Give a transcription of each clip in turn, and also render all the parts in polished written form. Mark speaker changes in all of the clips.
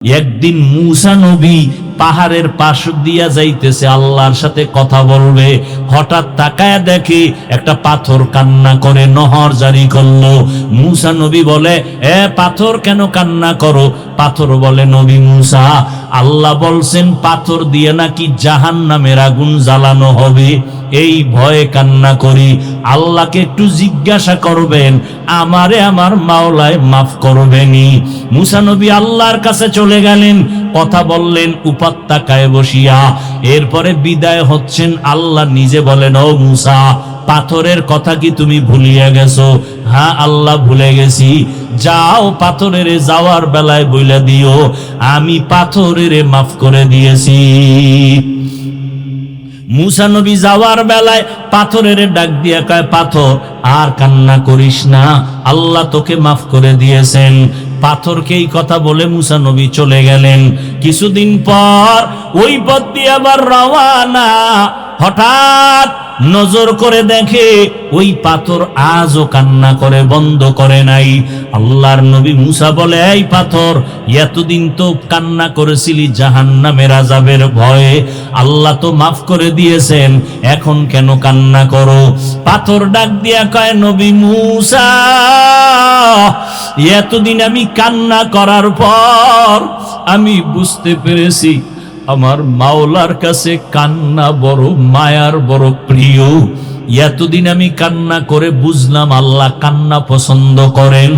Speaker 1: একদিন মূসা নবী পাহাড়ের পাশ দিয়া যাইতেছে, আল্লাহর সাথে কথা বলবে। হঠাৎ তাকায়া দেখে একটা পাথর কান্না করে, নহর জারি করলো। মূসা নবী বলে, এ পাথর কেন কান্না করো? পাথর বলে, নবী মূসা, আল্লাহ বলছেন পাথর দিয়ে নাকি জাহান্নামের আগুন জ্বালানো হবে, এই ভয়ে কান্না করি। আল্লাহকে একটু জিজ্ঞাসা করবেন, আমারে আমার মাওলায় মাফ করবেনি। মূসা নবী আল্লাহর কাছে চলে গেলেন, কথা বললেন উপত্যকায় বসিয়া। এরপরে বিদায় হচ্ছেন, আল্লাহ নিজে বলেন, ও মূসা, পাথরের কথা কি তুমি ভুলিয়া গেছো? হ্যাঁ আল্লাহ, ভুলে গেছি। যাও, পাথরের যাওয়ার বেলায় বইলা দিও আমি পাথরের মাফ করে দিয়েছি। মূসা নবী যাওয়ার বেলায় পাথরের ডাক দিয়া কয়, পাথর আর কান্না করিস না, আল্লাহ তোকে মাফ করে দিয়েছেন। পাথরকে এই কথা বলে মূসা নবী চলে গেলেন। কিছুদিন পর ওই পথ দিয়ে আবার রওয়ানা। হঠাৎ নজর করে দেখে ওই পাথর আজও কান্না করে, বন্ধ করে নাই। আল্লাহর নবী মূসা বলে, এই পাথর, এতদিন তো কান্না করেছিলি জাহান্নামের আযাবের ভয়ে, আল্লাহ তো মাফ করে দিয়েছেন, এখন কেন কান্না করো? পাথর ডাক দিয়া কয়, নবী মূসা, এতদিন আমি কান্না করার পর আমি বুঝতে পেরেছি আমার মাওলার কাছে কান্না বড় মায়ার, বড় প্রিয়। এতদিন আমি কান্না করে বুঝলাম আল্লাহ কান্না পছন্দ করেন,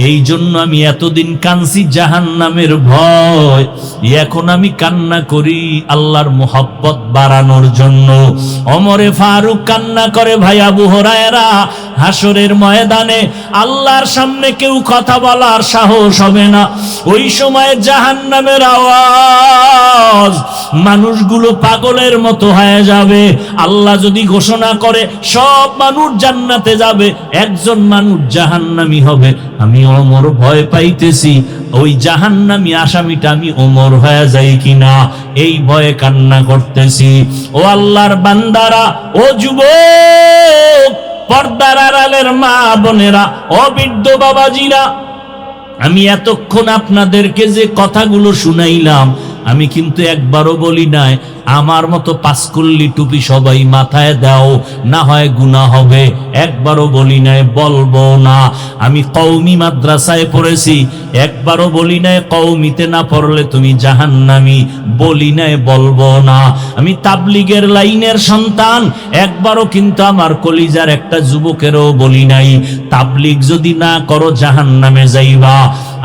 Speaker 1: এই জন্য আমি এতদিন কাঁদছি জাহান্নামের ভয়। এখন আমি কান্না করি আল্লাহর মোহাব্বত বাড়ানোর জন্য। ওমরে ফারুক কান্না করে, ভাই আবু হুরায়রা, হাসরের ময়দানে আল্লাহর সামনে কেউ কথা বলার সাহস হবে না। ওই সময় জাহান্নামের আওয়াজ, মানুষগুলো পাগলের মতো হয়ে যাবে। আল্লাহ যদি ঘোষণা করে সব মানুষ জান্নাতে যাবে, একজন মানুষ জাহান্নামী হবে, আমি ওমর ভয় পাইতেছি ওই জাহান্নামী আসামিটা আমি ওমর হয়ে যাই কিনা, এই ভয়ে কান্না করতেছি। ও আল্লাহর বান্দারা, ও যুবক, পর্দার আড়ালের মা বোনেরা, ও বৃদ্ধ বাবাজিরা, আমি এতক্ষণ আপনাদেরকে যে কথাগুলো শুনাইলাম, আমি কিন্তু একবারও বলি নাই আমার মতো পাঁচকুল্লি টুপি সবাই মাথায় দাও, না হয় গুনাহ হবে। একবারও বলি নাই, বলবো না। আমি কওমি মাদ্রাসায় পড়েছি, একবারও বলি নাই কওমিতে না পড়লে তুমি জাহান্নামী, বলি নাই, বলবো না। আমি তাবলিগের লাইনের সন্তান, একবারও কিন্তু আমার কলিজার একটা যুবকেরও বলি নাই তাবলিগ যদি না করো জাহান্নামে যাইবা।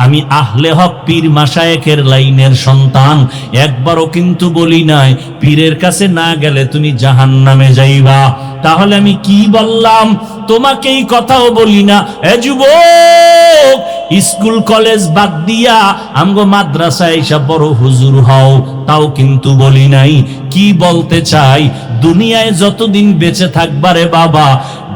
Speaker 1: আমি আহলে হক পীর মাশায়েখের লাইনের সন্তান, একবারও কিন্তু বলি নাই পীরের কাছে না গেলে তুমি জাহান্নামে যাইবা। তাহলে আমি কি বললাম? তোমাকে এই কথাও বলি না, এ যুবক, স্কুল কলেজ বাদ দিয়া আমগো মাদ্রাসায় এসে বড় হুজুর হও, তাও কিন্তু বলি নাই। কি বলতে চাই? দুনিয়ায় যতদিন বেঁচে থাকবারে বাবা,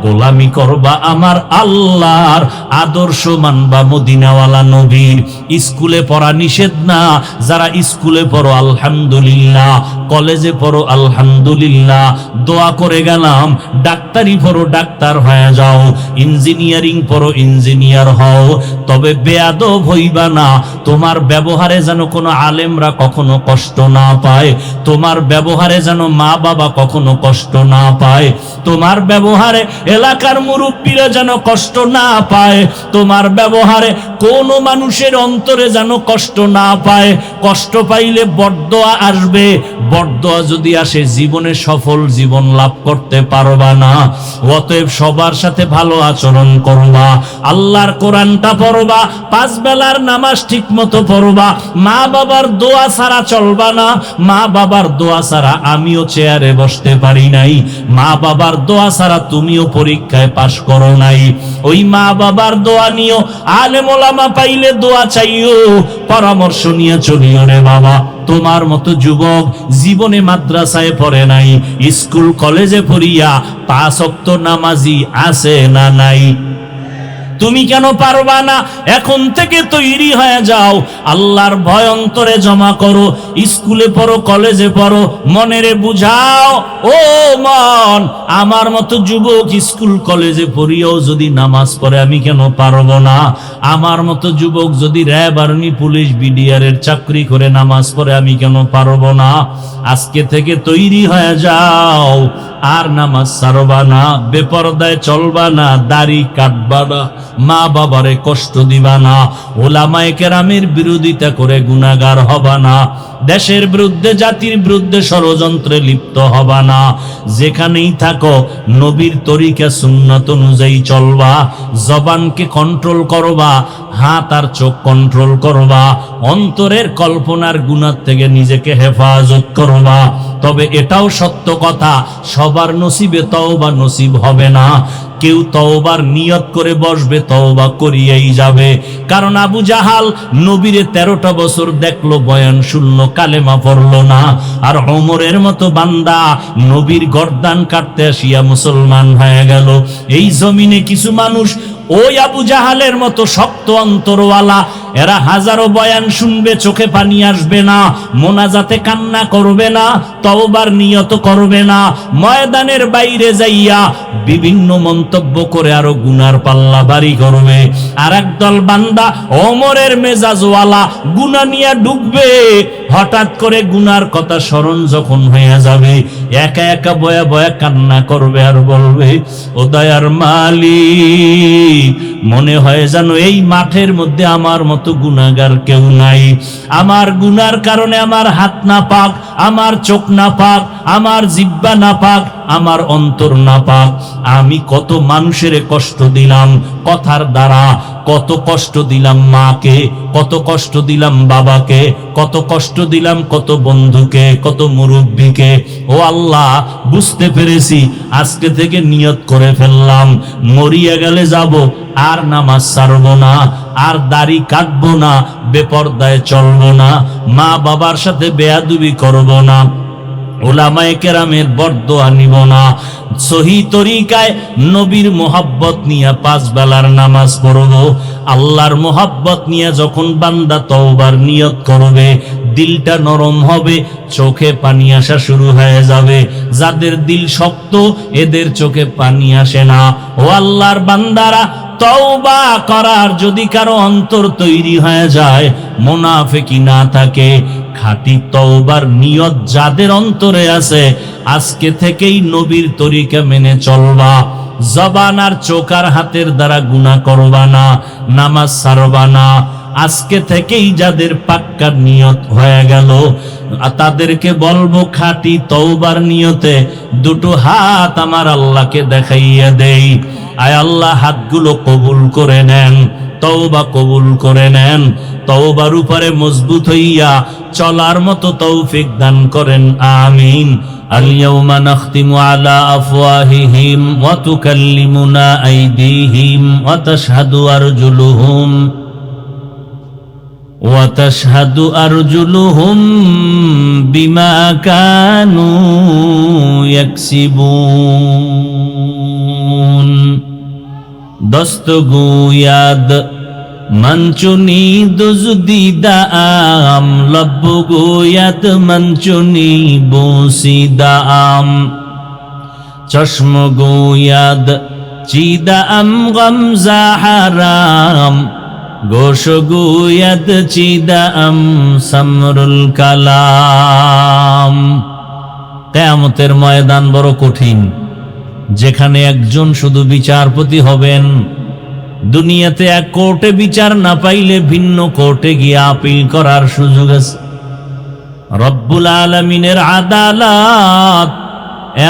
Speaker 1: গোলামি করবা আমার আল্লাহর, আদর্শ মানবা মদিনাওয়ালা নবীর। স্কুলে পড়া নিষেধ না, যারা স্কুলে পড়ো আলহামদুলিল্লাহ, কলেজে পড়ো আলহামদুলিল্লাহ, দোয়া করে গেলাম ডাক্তারি পড়ো, ডাক্তার হয়ে যাও, ইঞ্জিনিয়ারিং পড়ো, ইঞ্জিনিয়ার হও, তবে বেয়াদব হইবা না। তোমার ব্যবহারে যেন কোনো আলেমরা কখনো কষ্ট না পায়, তোমার ব্যবহারে যেন মা বাবা কখনো কষ্ট না পায়, তোমার ব্যবহারে এলাকার মুরব্বীরা যেন কষ্ট না পায়, তোমার ব্যবহারে কোনো মানুষের অন্তরে যেন কষ্ট না পায়। কষ্ট পাইলে বরদোয়া আসবে, বরদোয়া যদি আসে জীবনে সফল জীবন লাভ করতে পারবা না। অতএব সবার সাথে ভালো আচরণ করবা, আল্লাহর কোরআনটা পড়বা, পাঁচ বেলার নামাজ ঠিক মতো পড়বা, মা বাবার দোয়া ছাড়া চলবা না। মা বাবার দোয়া ছাড়া আমিও চেয়ারে বসতে পারি নাই, মা বাবার দোয়া ছাড়া তুমিও পরীক্ষায় পাশ করো নাই। ওই মা বাবার দোয়া নিও, আলেম ওলামা পাইলে দোয়া চাইও, পরামর্শ নিয়ে চলিও রে বাবা। তোমার মতো যুবক জীবনে মাদ্রাসায় পড়ে নাই, স্কুল কলেজে পড়িয়া 5 ওয়াক্ত নামাজি আছে না নাই? তুমি কেন পারবা না? এখন থেকে তৈরি হয়ে যাও, আল্লাহর ভয় অন্তরে জমা করো, স্কুলে পড়ো, কলেজে পড়ো, মনেরে বুঝাও, ও মন, আমার মতো যুবক স্কুল কলেজে পড়িও যদি নামাজ পড়ে আমি কেন পারবো না? আমার মতো যুবক যদি র্যাব, আর্মি, পুলিশ, বিডিআর এর চাকরি করে নামাজ পড়ে আমি কেন পারবো না? আজকে থেকে তৈরি হয়ে যাও, আর নামাজ ছাড়বা না, বেপরদায় চলবা না, দাড়ি কাটবা না, মা বাবারে কষ্ট দিবা না, ওলামায়ে কেরামের বিরোধিতা করে গুনাহগার হবা না, দেশের বিরুদ্ধে, জাতির বিরুদ্ধে ষড়যন্ত্রে লিপ্ত হবা না। যেখানেই থাকো নবীর তরিকা সুন্নাত অনুযায়ী চলবা, জবানকে কন্ট্রোল করবা, হাত আর চোখ কন্ট্রোল করবা, অন্তরের কল্পনার গুনাহ থেকে নিজেকে হেফাজত করবা। তবে এটাও সত্য কথা, সবার নসিবে তওবা নসিব হবে না। কেউ তওবার নিয়ত করে বসবে, তওবা করিয়েই যাবে। কারণ আবু জাহাল নবীরে 13টা বছর দেখলো, বয়ান শুনলো, কালেমা পড়লো না। আর ওমরের মতো বান্দা নবীর গর্দান কাটতে আসিয়া মুসলমান হয়ে গেল। এই জমিনে কিছু মানুষ ওই আবু জাহালের মতো শক্ত অন্তরওয়ালা, এরা হাজারো বয়ান শুনবে, চোখে পানি আসবে না, মোনাজাতে কান্না করবে না, তওবার নিয়ত করবে না, ময়দানের বাইরে যাইয়া বিভিন্ন মন্তব্য করে আরো গুনার পাল্লা ভারী করবে। আর একদল বান্দা ওমরের মেজাজওয়ালা, গুনাহ নিয়ে ডুববে, হঠাৎ করে গুনার কথা স্মরণ যখন হয়ে যাবে, একা একা বয়া বয়া কান্না করবে আর বলবে, ও দয়ার মালিক, মনে হয় যেন এই মাঠের মধ্যে আমার মতো গুনাহগার কেউ নাই। আমার গুনার কারণে আমার হাত না পাক, আমার চোখ না পাক, আমার জিহ্বা না পাক, আমার অন্তর না পাক। আমি কত মানুষের কষ্ট দিলাম কথার দ্বারা, কত কষ্ট দিলাম মাকে, কত কষ্ট দিলাম বাবাকে, কত কষ্ট দিলাম কত বন্ধুকে, কত মুরব্বীকে। ও আল্লাহ, বুঝতে পেরেছি, আজকে থেকে নিয়ত করে ফেললাম, মরিয়া গেলে যাব, আর নামাজ ছাড়বো না, আর দাড়ি কাটবো না, বেপরদায় চলবো না, মা বাবার সাথে বেয়াদবি করবো না, ওলামায়ে কেরামের বরদোয়া নিব না, সহি তরিকায় নবীর মোহাব্বত নিয়ে 5 বেলার নামাজ পড়ব। আল্লাহর মোহাব্বত নিয়ে যখন বান্দা তওবার নিয়ত করবে, দিলটা নরম হবে, চোখে পানি আসা শুরু হয়ে যাবে। যাদের দিল শক্ত এদের চোখে পানি আসে না। ও আল্লাহর বান্দারা, তওবা করার যদি কারো অন্তর তৈরি হয়ে যায়, মুনাফিকি না থাকে, খাঁটি তওবার নিয়ত যাদের অন্তরে আছে, আজকে থেকেই নবীর তরিকা মেনে চলবা, জবান আর চোখ আর হাতের দ্বারা গুনাহ করবা না, নামাজ ছাড়বা না। আজকে থেকেই যাদের পাক্কা নিয়ত হয়ে গেল, তাদেরকে বলবো খাঁটি তওবার নিয়তে দুটো হাত আমার আল্লাহকে দেখাইয়া দেই। আয় আল্লাহ, হাতগুলো কবুল করে নেন, তওবা কবুল করে নেন, তওবার উপরে মজবুত হইয়া চলার মতো তৌফিক দান করেন, আমিন। আল-ইয়াওমা নাখতিমু আলা আফওয়াহিহিম ওয়া তুকাল্লিমুনা আইদিহিম ওয়া তাশহাদু আরজুলুহুম وتشهد أرجلهم بما كانوا يكسبون দস্তগোয়াদ মঞ্চুনি দুজদিদাম লব্বগোয়াদ মঞ্চুনি বসিদাম চশমগোয়াদ চিদাম গমজা হারাম গোশগুয়াদ চিদাম সামরুল কালাম। কিয়ামতের ময়দান বড় কঠিন, যেখানে একজন শুধু বিচারপতি হবেন। দুনিয়াতে এক কোর্টে বিচার না পাইলে ভিন্ন কোর্টে গিয়ে আপিল করার সুযোগ আছে। রব্বুল আলামিনের আদালত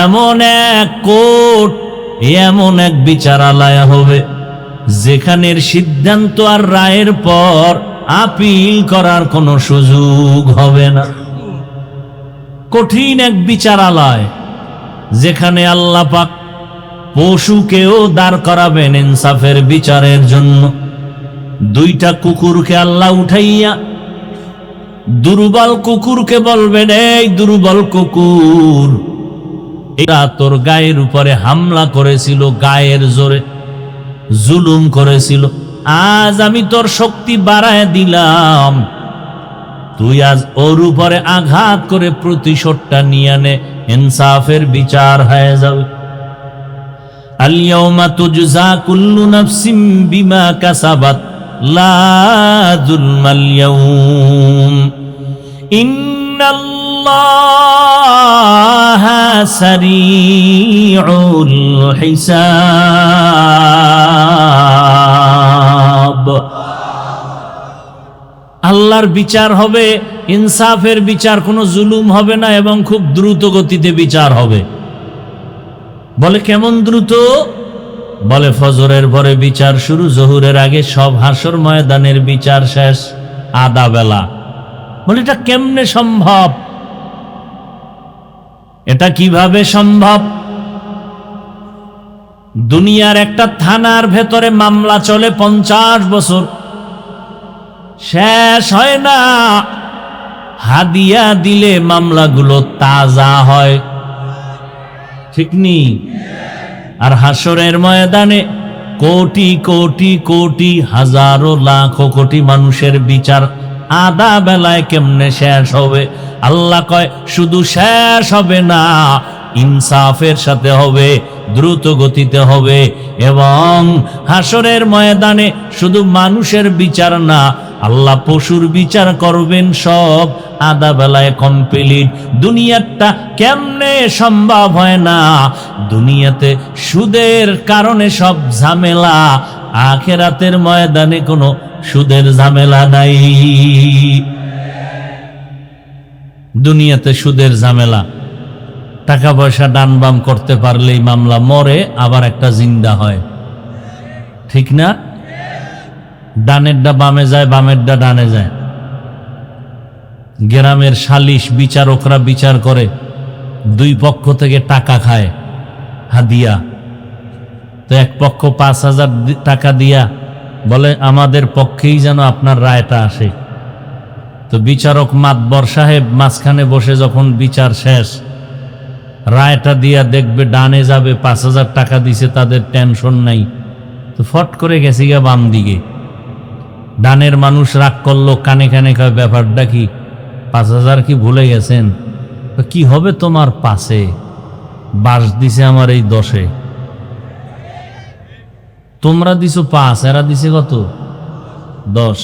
Speaker 1: এমন এক কোর্ট, এমন এক বিচারালয় হবে যেখানের সিদ্ধান্ত আর রায়ের পর আপিল করার কোনো সুযোগ হবে না। কঠিন এক বিচারালয়, যেখানে আল্লাহ পাক পশুকেও দাঁড় করাবেন ইনসাফের বিচারের জন্য। 2টা কুকুরকে আল্লাহ উঠাইয়া দুর্বল কুকুরকে বলবেন, এই দুর্বল কুকুর, এরা তোর গায়ের উপরে হামলা করেছিল গায়ের জোরে, জুলুম করেছিল, আজ আমি তোর শক্তি বাড়ায় দিলাম, তুই আজ ওর উপরে আঘাত করে প্রতিশোধটা নিয়ে নে, ইনসাফের বিচার হয়ে যাবে। আল-ইয়াওমা তুজজা কুল্লু নাফসিম বিমা কাসাবাত লা যুলমাল ইয়াওম ইন্নাল্লাহা সারিউল হিসাব। আল্লাহর বিচার হবে, ইনসাফের বিচার, কোনো জুলুম হবে না এবং খুব দ্রুত গতিতে বিচার হবে। বলে কেমন দ্রুত? বলে ফজরের পরে বিচার শুরু, জোহরের আগে সব হাসর ময়দানের বিচার শেষ, আধা বেলা। বলে এটা কেমনে সম্ভব? এটা কিভাবে সম্ভব? দুনিয়ার একটা থানার ভেতরে মামলা চলে 50 বছর, শেষ হয় না। হাদিয়া দিলে মামলাগুলো তাজা হয়, ঠিক নি? আর হাসরের ময়দানে কোটি কোটি কোটি হাজারো লাখো কোটি মানুষের বিচার আধা বেলায় কেমনে শেষ হবে? আল্লাহ কয় শুধু শেষ হবে না, ইনসাফের সাথে হবে, দ্রুত গতিতে হবে। এবং হাসরের ময়দানে শুধু মানুষের বিচার না, আল্লাহ পশুর বিচার করবেন, সব আধা বেলায় কমপ্লিট। দুনিয়াটা কেমনে সম্ভব হয় না? দুনিয়াতে সুদের কারণে সব ঝামেলা, আখিরাতের ময়দানে কোনো সুদের ঝামেলা নাই। দুনিয়াতে সুদের ঝামেলা, টাকা পয়সা ডান বাম করতে পারলেই মামলা, মরে আবার একটা জিন্দা হয়, ঠিক না? ডানেরটা বামে যায়, বামেরটা ডানে যায়। গ্রামের সালিশ বিচারকরা বিচার করে, দুই পক্ষ থেকে টাকা খায় হাদিয়া। তো এক পক্ষ 5,000 টাকা দিয়া বলে আমাদের পক্ষেই যেন আপনার রায়টা আসে। তো বিচারক মাতবর সাহেব মাঝখানে বসে যখন বিচার শেষ, রায়টা দিয়া দেখবে ডানে যাবে, 5,000 টাকা দিছে, তাদের টেনশন নাই। তো ফট করে গেছে গিয়া বাম দিকে। ডানের মানুষ রাগ করলো, কানে কানে কয় ব্যাপারটা কি, 5,000 কি ভুলে গেছেন? কি হবে তোমার পাশে, বাস দিছে আমার এই 10-এ, তোমরা দিছো 5, এরা দিছে কত? 10।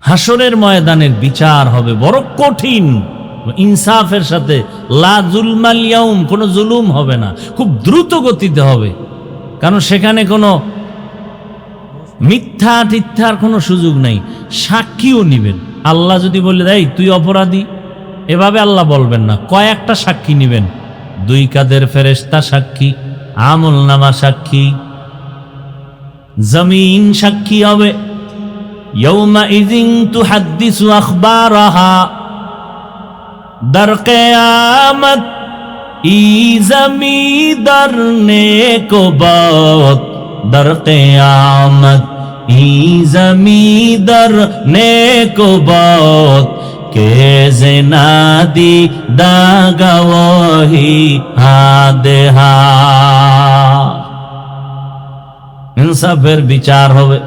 Speaker 1: হাসরের ময়দানের বিচার হবে বড় কঠিন, ইনসাফের সাথে, লা যুলমাল ইয়াউম, কোনো জুলুম হবে না, খুব দ্রুত গতিতে হবে। কারণ সেখানে কোনো মিথ্যা টিথ্যার কোনো সুযোগ নাই। সাক্ষীও নিবেন। আল্লাহ যদি বলে দেয় তুই অপরাধী, এভাবে আল্লাহ বলবেন না, কয়েকটা সাক্ষী নিবেন। 2 কাঁধের ফেরেশতা সাক্ষী, আমল নামা সাক্ষী, জমিন সাক্ষী হবে। ইয়াউমা ইযিন তুহাদ্দিসু আখবারাহা, দার কিয়ামত ই জমিদার নেকো বাত, در قیامت ای زمیدر نیکو بات کے زنادی دا گواہی ہادہا। ইনসাফের বিচার হবে।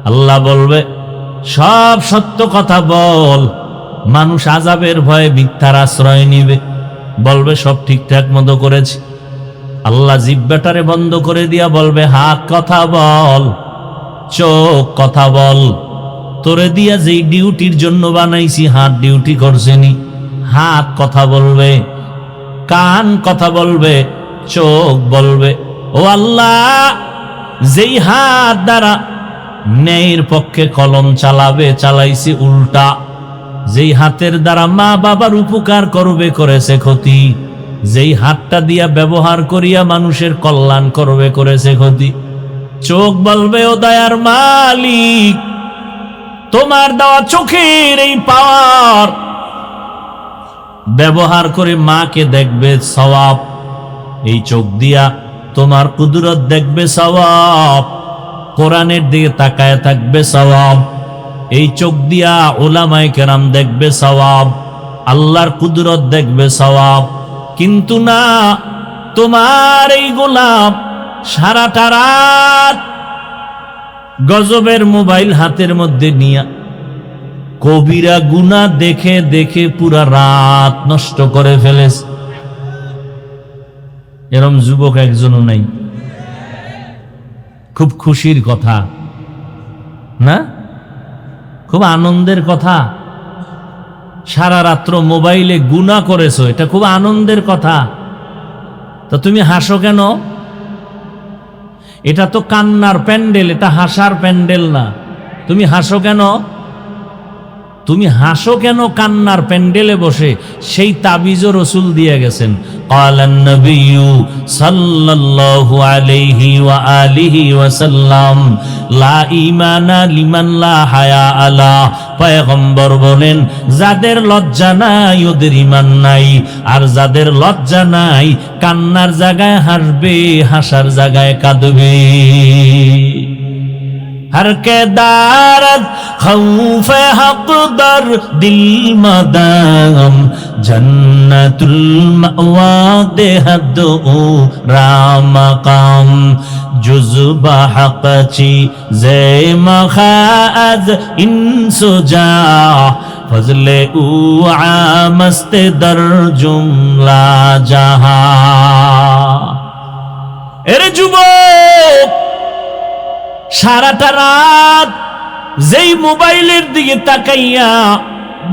Speaker 1: আল্লাহ বলবে সব সত্য কথা বল। মানুষ আযাবের ভয়ে মিথ্যার আশ্রয় নিবে, বলবে সব ঠিকঠাক মতো করেছি। আল্লাহ জিহ্বাটারে বন্ধ করে দিয়া বলবে হাত কথা বল, চোখ কথা বল, তোরে দিয়া যেই ডিউটির জন্য বানাইছি হাত ডিউটি করছেনি। হাত কথা বলবে, কান কথা বলবে, চোখ বলবে ও আল্লাহ, যেই হাত দ্বারা ন্যায়ের পক্ষে কলম চালাবে চালাইছে উল্টা, যেই হাতের দ্বারা মা বাবার উপকার করবে করেছে ক্ষতি, যেই হাতটা দিয়া ব্যবহার করিয়া মানুষের কল্যাণ করবে করেছে ক্ষতি। চোখ বলবে ও দয়ার মালিক, তোমার দেওয়া চোখের এই পাওয়ার ব্যবহার করে মাকে দেখবে সওয়াব, এই চোখ দিয়া তোমার কুদরত দেখবে সওয়াব, কোরআনের দিকে তাকায় থাকবে সওয়াব, এই চোখ দিয়া উলামায়ে কেরাম দেখবে সওয়াব, আল্লাহর কুদরত দেখবে সওয়াব। কিন্তু না, তোমার এই গোলাম সারাটা রাত গজবের মোবাইল হাতের মধ্যে নিয়া কবিরা গুনাহ দেখে দেখে পুরা রাত নষ্ট করে ফেলেছে। এরম যুবক একজনও নাই। খুব খুশির কথা না, খুব আনন্দের কথা। সারা রাত্র মোবাইলে গুনাহ করেছো, এটা খুব আনন্দের কথা। তা তুমি হাসো কেন? এটা তো কান্নার প্যান্ডেল, এটা হাসার প্যান্ডেল না। তুমি হাসো কেন? তুমি হাসো কেন কান্নার প্যান্ডেলে বসে? সেই তাবিজও রাসূল দিয়ে গেছেন। ক্বালান নবিয়্যু সাল্লাল্লাহু আলাইহি ওয়া আলিহি ওয়া সাল্লাম লা ঈমানা লিমান লা হায়া আলা। পয়গম্বর বলেন, যাদের লজ্জা নাই ওদের ঈমান নাই, আর যাদের লজ্জা নাই কান্নার জায়গায় হাসবে, হাসার জায়গায় কাঁদবে। हर के दारत खौफ हक दर दिल मदाम जन्नतुल मअवा देहद रामकाम जुज़बा हक़ची ज़े मखाज इंसुजा फजले उ आमस्त दर जुमला जहा। एरे जुबक, সারাটা রাত যেই মোবাইলের দিকে তাকাইয়া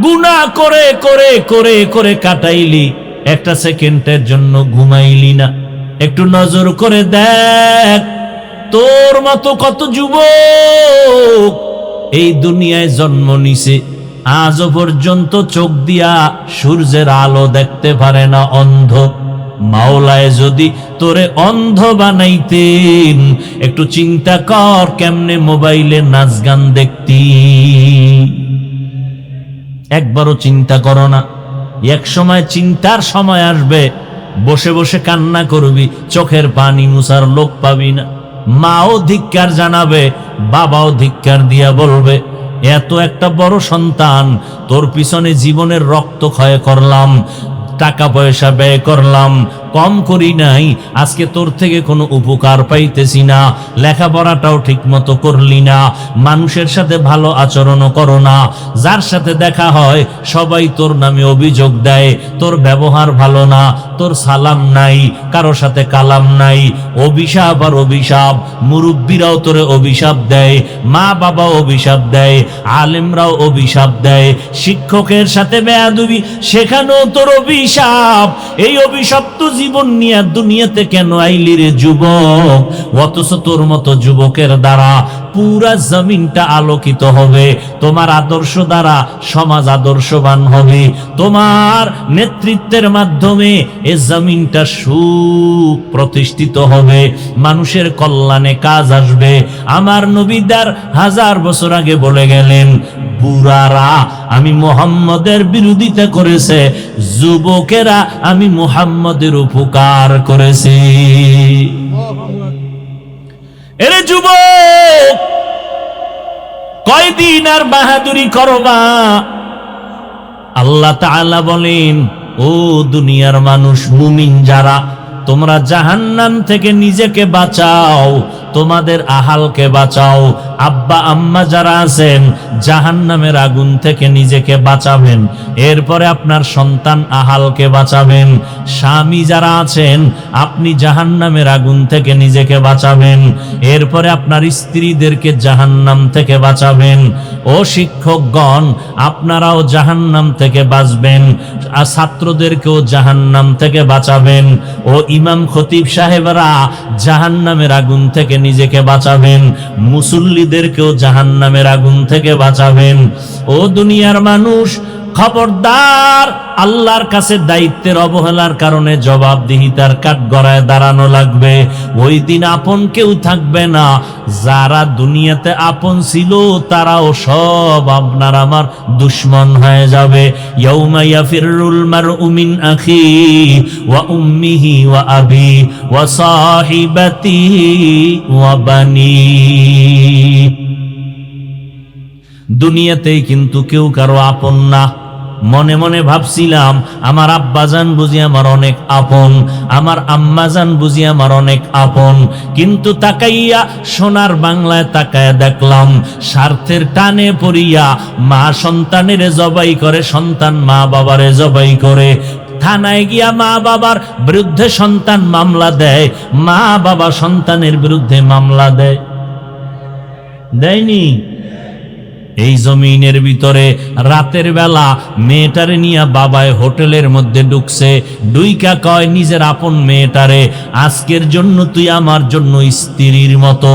Speaker 1: গুনাহ করে করে করে করে কাটাইলি, একটা সেকেন্ডের জন্য ঘুমাইলি না। একটু নজর করে দেখ, তোর মতো কত যুবক এই দুনিয়ায় জন্ম নিছে, আজও পর্যন্ত চোখ দিয়া সূর্যের আলো দেখতে পারে না, অন্ধ। মাওলায় যদি তোরে অন্ধ বানাইতেন, একটু চিন্তা কর কেমনে মোবাইলে নাচ গান দেখতি। একবারও চিন্তা করো না। এক সময় চিন্তার সময় আসবে, বসে বসে কান্না করবি, চোখের পানি মুছার লোক পাবি না। মাও ধিক্কার জানাবে, বাবাও ধিক্কার দিয়া বলবে, এত একটা বড় সন্তান, তোর পিছনে জীবনের রক্ত ক্ষয় করলাম, টাকা পয়সা ব্যয় করলাম, কম করি নাই, আজকে তোর থেকে কোনো উপকার পাইতেছি না। লেখাপড়াটাও ঠিক মতো করলি না, মানুষের সাথে ভালো আচরণও করো না, যার সাথে দেখা হয় সবাই তোর নামে অভিযোগ দেয়, তোর ব্যবহার ভালো না, তোর সালাম নাই, কারো সাথে কালাম নাই। অভিশাপ আর অভিশাপ, মুরব্বীরাও তোরে অভিশাপ দেয়, মা বাবা অভিশাপ দেয়, আলেমরাও অভিশাপ দেয়, শিক্ষকের সাথে বেয়াদবি সেখানেও তোর অভিশাপ। এই অভিশপ্ত জীবন নিয়ে দুনিয়াতে কেন আইলি রে যুবক? অথচ তোর মতো যুবকের দ্বারা পুরা জমিনটা আলোকিত হবে, তোমার আদর্শ দ্বারা সমাজ আদর্শবান হবে, তোমার নেতৃত্বের মাধ্যমে এই জমিনটা সুপ্রতিষ্ঠিত হবে, মানুষের কল্যাণে কাজ আসবে। আমার নবীদার 1000 বছর আগে বলে গেলেন, বুড়ারা আমি মুহাম্মদের বিরোধিতা করেছে, যুবকেরা আমি মুহাম্মদের উপকার করেছি। এরে যুবক, কয়দিন আর বাহাদুরি করবা? আল্লাহ তাআলা বলেন, ও দুনিয়ার মানুষ, মুমিন যারা, তোমরা জাহান্নাম থেকে নিজেকে বাঁচাও, তোমাদের আহালকে বাঁচাও। আব্বা আম্মা যারা আছেন, জাহান্নামের আগুন থেকে নিজেকে বাঁচাবেন, এরপরে আপনার সন্তান আহালকে বাঁচাবেন। স্বামী যারা আছেন, আপনি জাহান্নামের আগুন থেকে নিজেকে বাঁচাবেন, এরপরে আপনার স্ত্রীদেরকে জাহান্নাম থেকে বাঁচাবেন। ও শিক্ষকগণ, আপনারাও জাহান্নাম থেকে বাঁচবেন, আর ছাত্রদেরকেও জাহান্নাম থেকে বাঁচাবেন। ও ইমাম খতিব সাহেবরা জাহান্নামের আগুন থেকে নিজেকে বাঁচাবেন, মুসল্লিদেরকেও জাহান্নামের আগুন থেকে বাঁচাবেন। ও দুনিয়ার মানুষ, খবরদার, আল্লাহর কাছে দায়িত্বের অবহেলার কারণে জবাবদিহিতার কাঠগড়ায় দাঁড়ানো লাগবে। ওই দিন আপন কেউ থাকবে না। যারা দুনিয়াতে আপন ছিল তারাও সব আপনার আমার দুশমন হয়ে যাবে। ইয়াউমা ইয়াফিরুল মারউ মিন আখিহি ওয়া উম্মিহি ওয়া আবি ওয়া সাহিবাতিহি ওয়া বানি। দুনিয়াতেই কিন্তু কেউ কারো আপন না। মনে মনে ভাবছিলাম আমার আব্বাজান বুঝি আমার অনেক আপন, আমার আম্মাজান বুঝি আমার অনেক আপন। কিন্তু তাকাইয়া সোনার বাংলায় তাকায়া দেখলাম স্বার্থের টানে পড়িয়া মা সন্তানের জবাই করে, সন্তান মা বাবারে জবাই করে। থানায় গিয়া মা বাবার বিরুদ্ধে সন্তান মামলা দেয়, মা বাবা সন্তানের বিরুদ্ধে মামলা দেয়, দেয়নি? এই জমিনের ভিতরে রাতের বেলা মেয়েটারে নিয়ে বাবায় হোটেলের মধ্যে ঢুকছে, ডুইকা কয় নিজের আপন মেয়েটারে, আজকের জন্য তুই আমার জন্য স্ত্রীর মতো।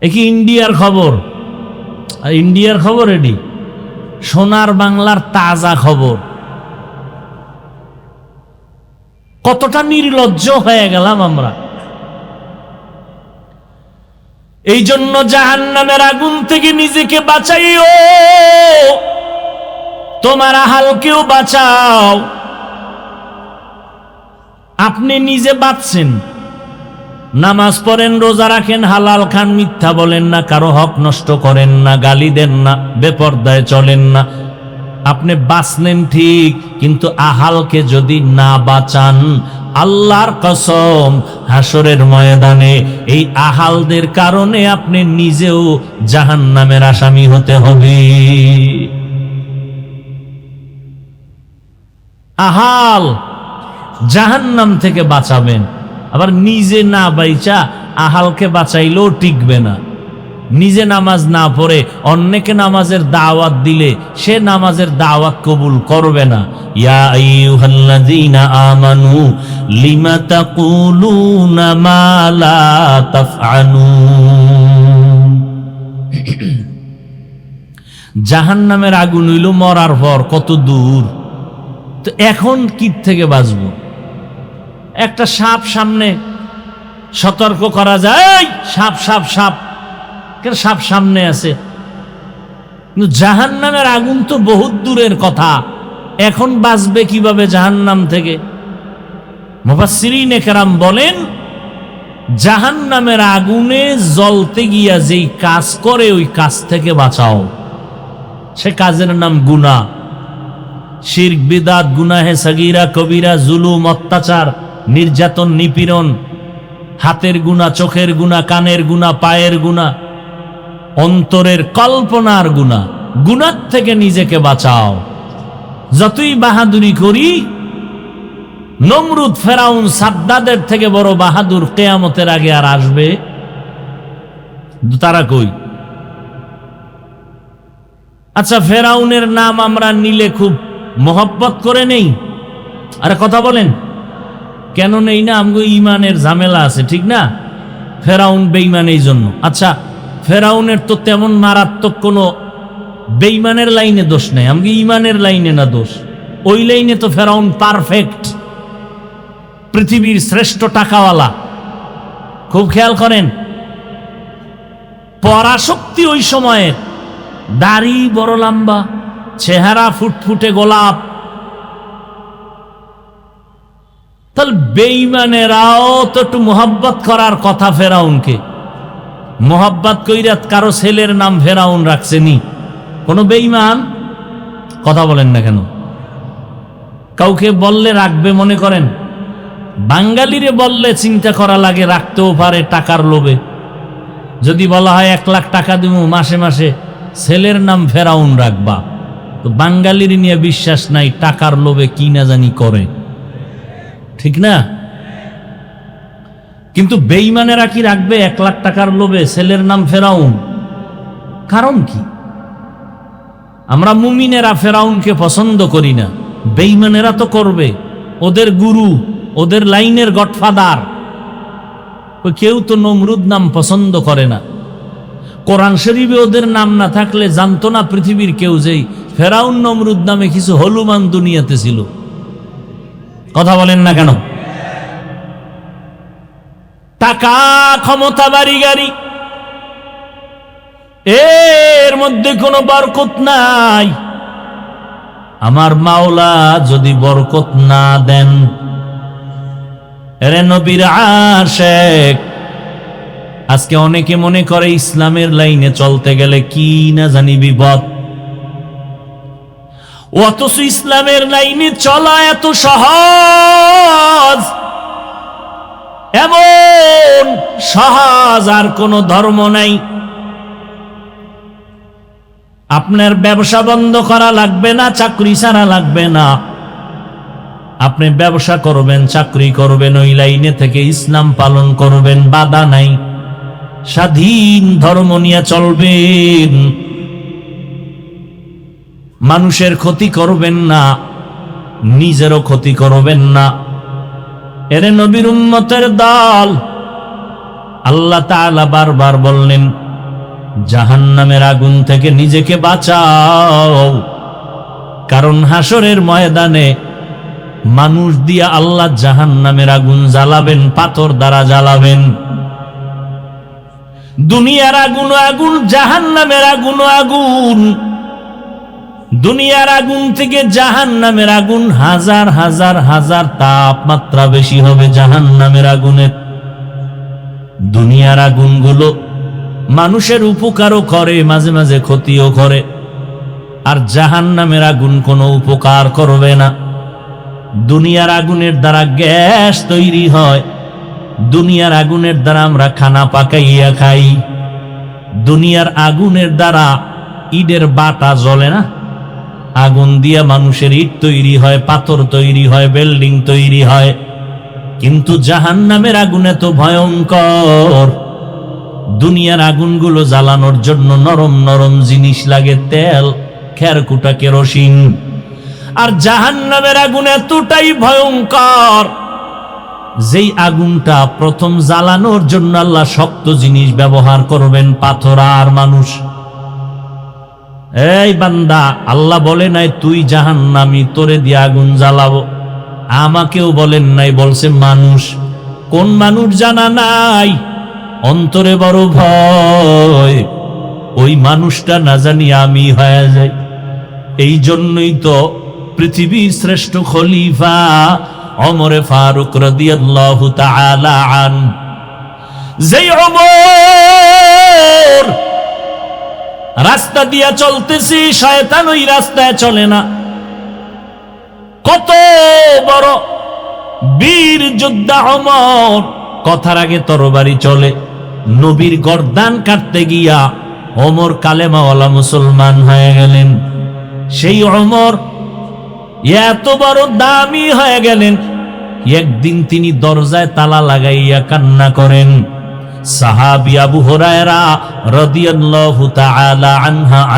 Speaker 1: এ কি ইন্ডিয়ার খবর? ইন্ডিয়ার খবর এটি, সোনার বাংলার তাজা খবর। কতটা নির্লজ্জ হয়ে গেলাম আমরা। এই জন্য জাহান্নামের আগুন থেকে নিজেকে বাঁচাইও, তোমার আহালকেও বাঁচাও। আপনি নিজে বাঁচছেন, নামাজ পড়েন, রোজা রাখেন, হালাল খান, মিথ্যা বলেন না, কারো হক নষ্ট করেন না, গালি দেন না, বেপরদায় চলেন না। আপনি বাঁচলেন ঠিক, কিন্তু আহালকে যদি না বাঁচান, আল্লাহর কসম হাসরের ময়দানে এই আহালদের কারণে আপনি নিজেও জাহান্নামের আসামি হতে হবে। আহাল জাহান্নাম থেকে বাঁচাবেন, আবার নিজে না বাইচা আহালকে বাঁচাইলেও টিকবে না। নিজে নামাজ না পড়ে অন্যকে নামাজের দাওয়াত দিলে সে নামাজের দাওয়াত কবুল করবে না। ইয়া আইয়ুহাল্লাযীনা আমানু লিমা তাকুলুনা মা লা তাফআলুন। জাহান্নামের আগুন হইল মরার পর কত দূর, তো এখন কি থেকে বাঁচবো? একটা সাপ সামনে, সতর্ক করা যায়, সাপ সাপ সাপ, সাপ সামনে আছে, কিন্তু জাহান্নামের আগুন তো বহুত দূরের কথা। এখন বাঁচবে কিভাবে জাহান্নাম থেকে? মুফাসসিরিনে কেরাম বলেন, জাহান্নামের আগুনে জ্বলতে গিয়া যেই কাজ করে ওই কাজ থেকে বাঁচাও। সে কাজের নাম গুনাহ, শিরক, বিদআত, গুনাহে সাগীরা, কবিরা, জুলুম, অত্যাচার, নির্যাতন, নিপীড়ন, হাতের গুনাহ, চোখের গুনাহ, কানের গুনাহ, পায়ের গুনাহ, অন্তরের কল্পনার গুনাহ। গুনাহ থেকে নিজেকে বাঁচাও। যতই বাহাদুরি করি, নমরুদ, ফেরাউন, সাদ্দাদের থেকে বড় বাহাদুর কিয়ামতের আগে আর আসবে? তারা কই? আচ্ছা, ফেরাউনের নাম আমরা নিলে খুব মোহব্বত করে নেই, আরে কথা বলেন, কেন নেই না? আমগো ইমানের ঝামেলা আছে, ঠিক না? ফেরাউন বেঈমান এই জন্য। আচ্ছা, ফেরাউনের তো তেমন মারাত্মক কোনো বেঈমানের লাইনে দোষ নেই, আমগো ইমানের লাইনে না দোষ। ওই লাইনে তো ফেরাউন পারফেক্ট, পৃথিবীর শ্রেষ্ঠ টাকাওয়ালা। খুব খেয়াল করেন, পরাশক্তি ওই সময়ের, দাড়ি বড় লম্বা, চেহারা ফুটফুটে গোলাপ। তাহলে বেঈমানেরাও তো একটু মোহাব্বত করার কথা ফেরাউনকে। মোহাব্বত কইরা কারো ছেলের নাম ফেরাউন রাখছেনি কোনো বেঈমান? কথা বলেন না কেন? কাউকে বললে রাখবে মনে করেন? বাঙালিরে বললে চিন্তা করা লাগে, রাখতেও পারে টাকার লোভে। যদি বলা হয় 1 লাখ টাকা দিব মাসে মাসে, ছেলের নাম ফেরাউন রাখবা, তো বাঙালির নিয়ে বিশ্বাস নাই, টাকার লোভে কি না জানি করে, ঠিক না? কিন্তু বেঈমানেরা কি রাখবে 1 লাখ টাকার লোভে ছেলের নাম ফেরাউন? কারণ কি? আমরা মুমিনেরা ফেরাউনকে পছন্দ করি না, বেঈমানেরা তো করবে। ওদের গুরু, ওদের লাইনের গডফাদার। কেউ তো নমরুদ নাম পছন্দ করে না। কোরআন শরীফে ওদের নাম না থাকলে জানতো না পৃথিবীর কেউ যেই ফেরাউন নমরুদ নামে কিছু হলুমান দুনিয়াতে ছিল। কথা বলেন না কেন? টাকা, ক্ষমতা, বাড়ি গাড়ি, এর মধ্যে কোনো বরকত নাই। আমার মাওলা যদি বরকত না দেন, এরে নবীর আশিক, আজকে অনেকে মনে করে ইসলামের লাইনে চলতে গেলে কি না জানি বিপদ। অথচ ইসলামের লাইনে চলা এত সহজ, এমন সহজ আর কোন ধর্ম নাই। আপনার ব্যবসা বন্ধ করা লাগবে না, চাকরি ছাড়া লাগবে না। আপনি ব্যবসা করবেন, চাকরি করবেন, ওই লাইনে থেকে ইসলাম পালন করবেন, বাধা নাই। স্বাধীন ধর্ম নিয়ে চলবেন, মানুষের ক্ষতি করবেন না, নিজেরও ক্ষতি করবেন না। এরে নবীর উম্মতের দল, আল্লাহ তাআলা বারবার বললেন জাহান্নামের আগুন থেকে নিজেকে বাঁচাও, কারণ হাসরের ময়দানে মানুষ দিয়া আল্লাহ জাহান্নামের আগুন জ্বালাবেন, পাথর দ্বারা জ্বালাবেন। দুনিয়ার আগুন আগুন, জাহান্নামের আগুন আগুন। দুনিয়ার আগুন থেকে জাহান্নামের আগুন হাজার হাজার হাজার তাপমাত্রা বেশি হবে জাহান্নামের আগুনের। দুনিয়ার আগুনগুলো মানুষের উপকারও করে, মাঝে মাঝে ক্ষতিও করে। আর জাহান্নামের আগুন কোনো উপকার করবে না। দুনিয়ার আগুনের দ্বারা গ্যাস তৈরি হয়, দুনিয়ার আগুনের দ্বারা আমরা খানা পাকাইয়া খাই, দুনিয়ার আগুনের দ্বারা ইটের বাটা জ্বলে না, আগুন দিয়া মানুষের ইট তৈরি হয়, পাথর তৈরি হয়, বিল্ডিং তৈরি হয়। কিন্তু জাহান্নামের আগুন এত ভয়ঙ্কর, দুনিয়ার আগুনগুলো জ্বালানোর জন্য নরম নরম জিনিস লাগে, তেল, খেরকুটা, কেরোসিন। আর জাহান্নামের আগুন এতটাই ভয়ঙ্কর, যেই আগুনটা প্রথম জ্বালানোর জন্য আল্লাহ শক্ত জিনিস ব্যবহার করবেন, পাথর আর মানুষ। এই বান্দা, আল্লাহ বলে নাই তুই জাহান্নামী, তোরে দিয়ে আগুন জ্বালাবো। আমাকেও বলেন নাই, বলছে মানুষ। কোন মানুষ জানা নাই, অন্তরে বড় ভয়, ওই মানুষটা না জানি আমি হয়ে যাই। এই জন্যই তো পৃথিবীর শ্রেষ্ঠ খলিফা ওমর ফারুক রাদিয়াল্লাহু তাআলা আন, যেই ওমর রাস্তা দিয়া চলতেছি, শয়তান ওই রাস্তায় চলে না। কত বড় বীর যোদ্ধা ওমর, কথার আগে তরবারি চলে। নবীর গর্দান কাটতে গিয়া ওমর কালেমাওয়ালা মুসলমান হয়ে গেলেন। সেই ওমর এত বড় দামি হয়ে গেলেন, একদিন তিনি দরজায় তালা লাগাইয়া কান্না করেন। সাহাবী আবু হুরায়রা রাদিয়াল্লাহু তাআলা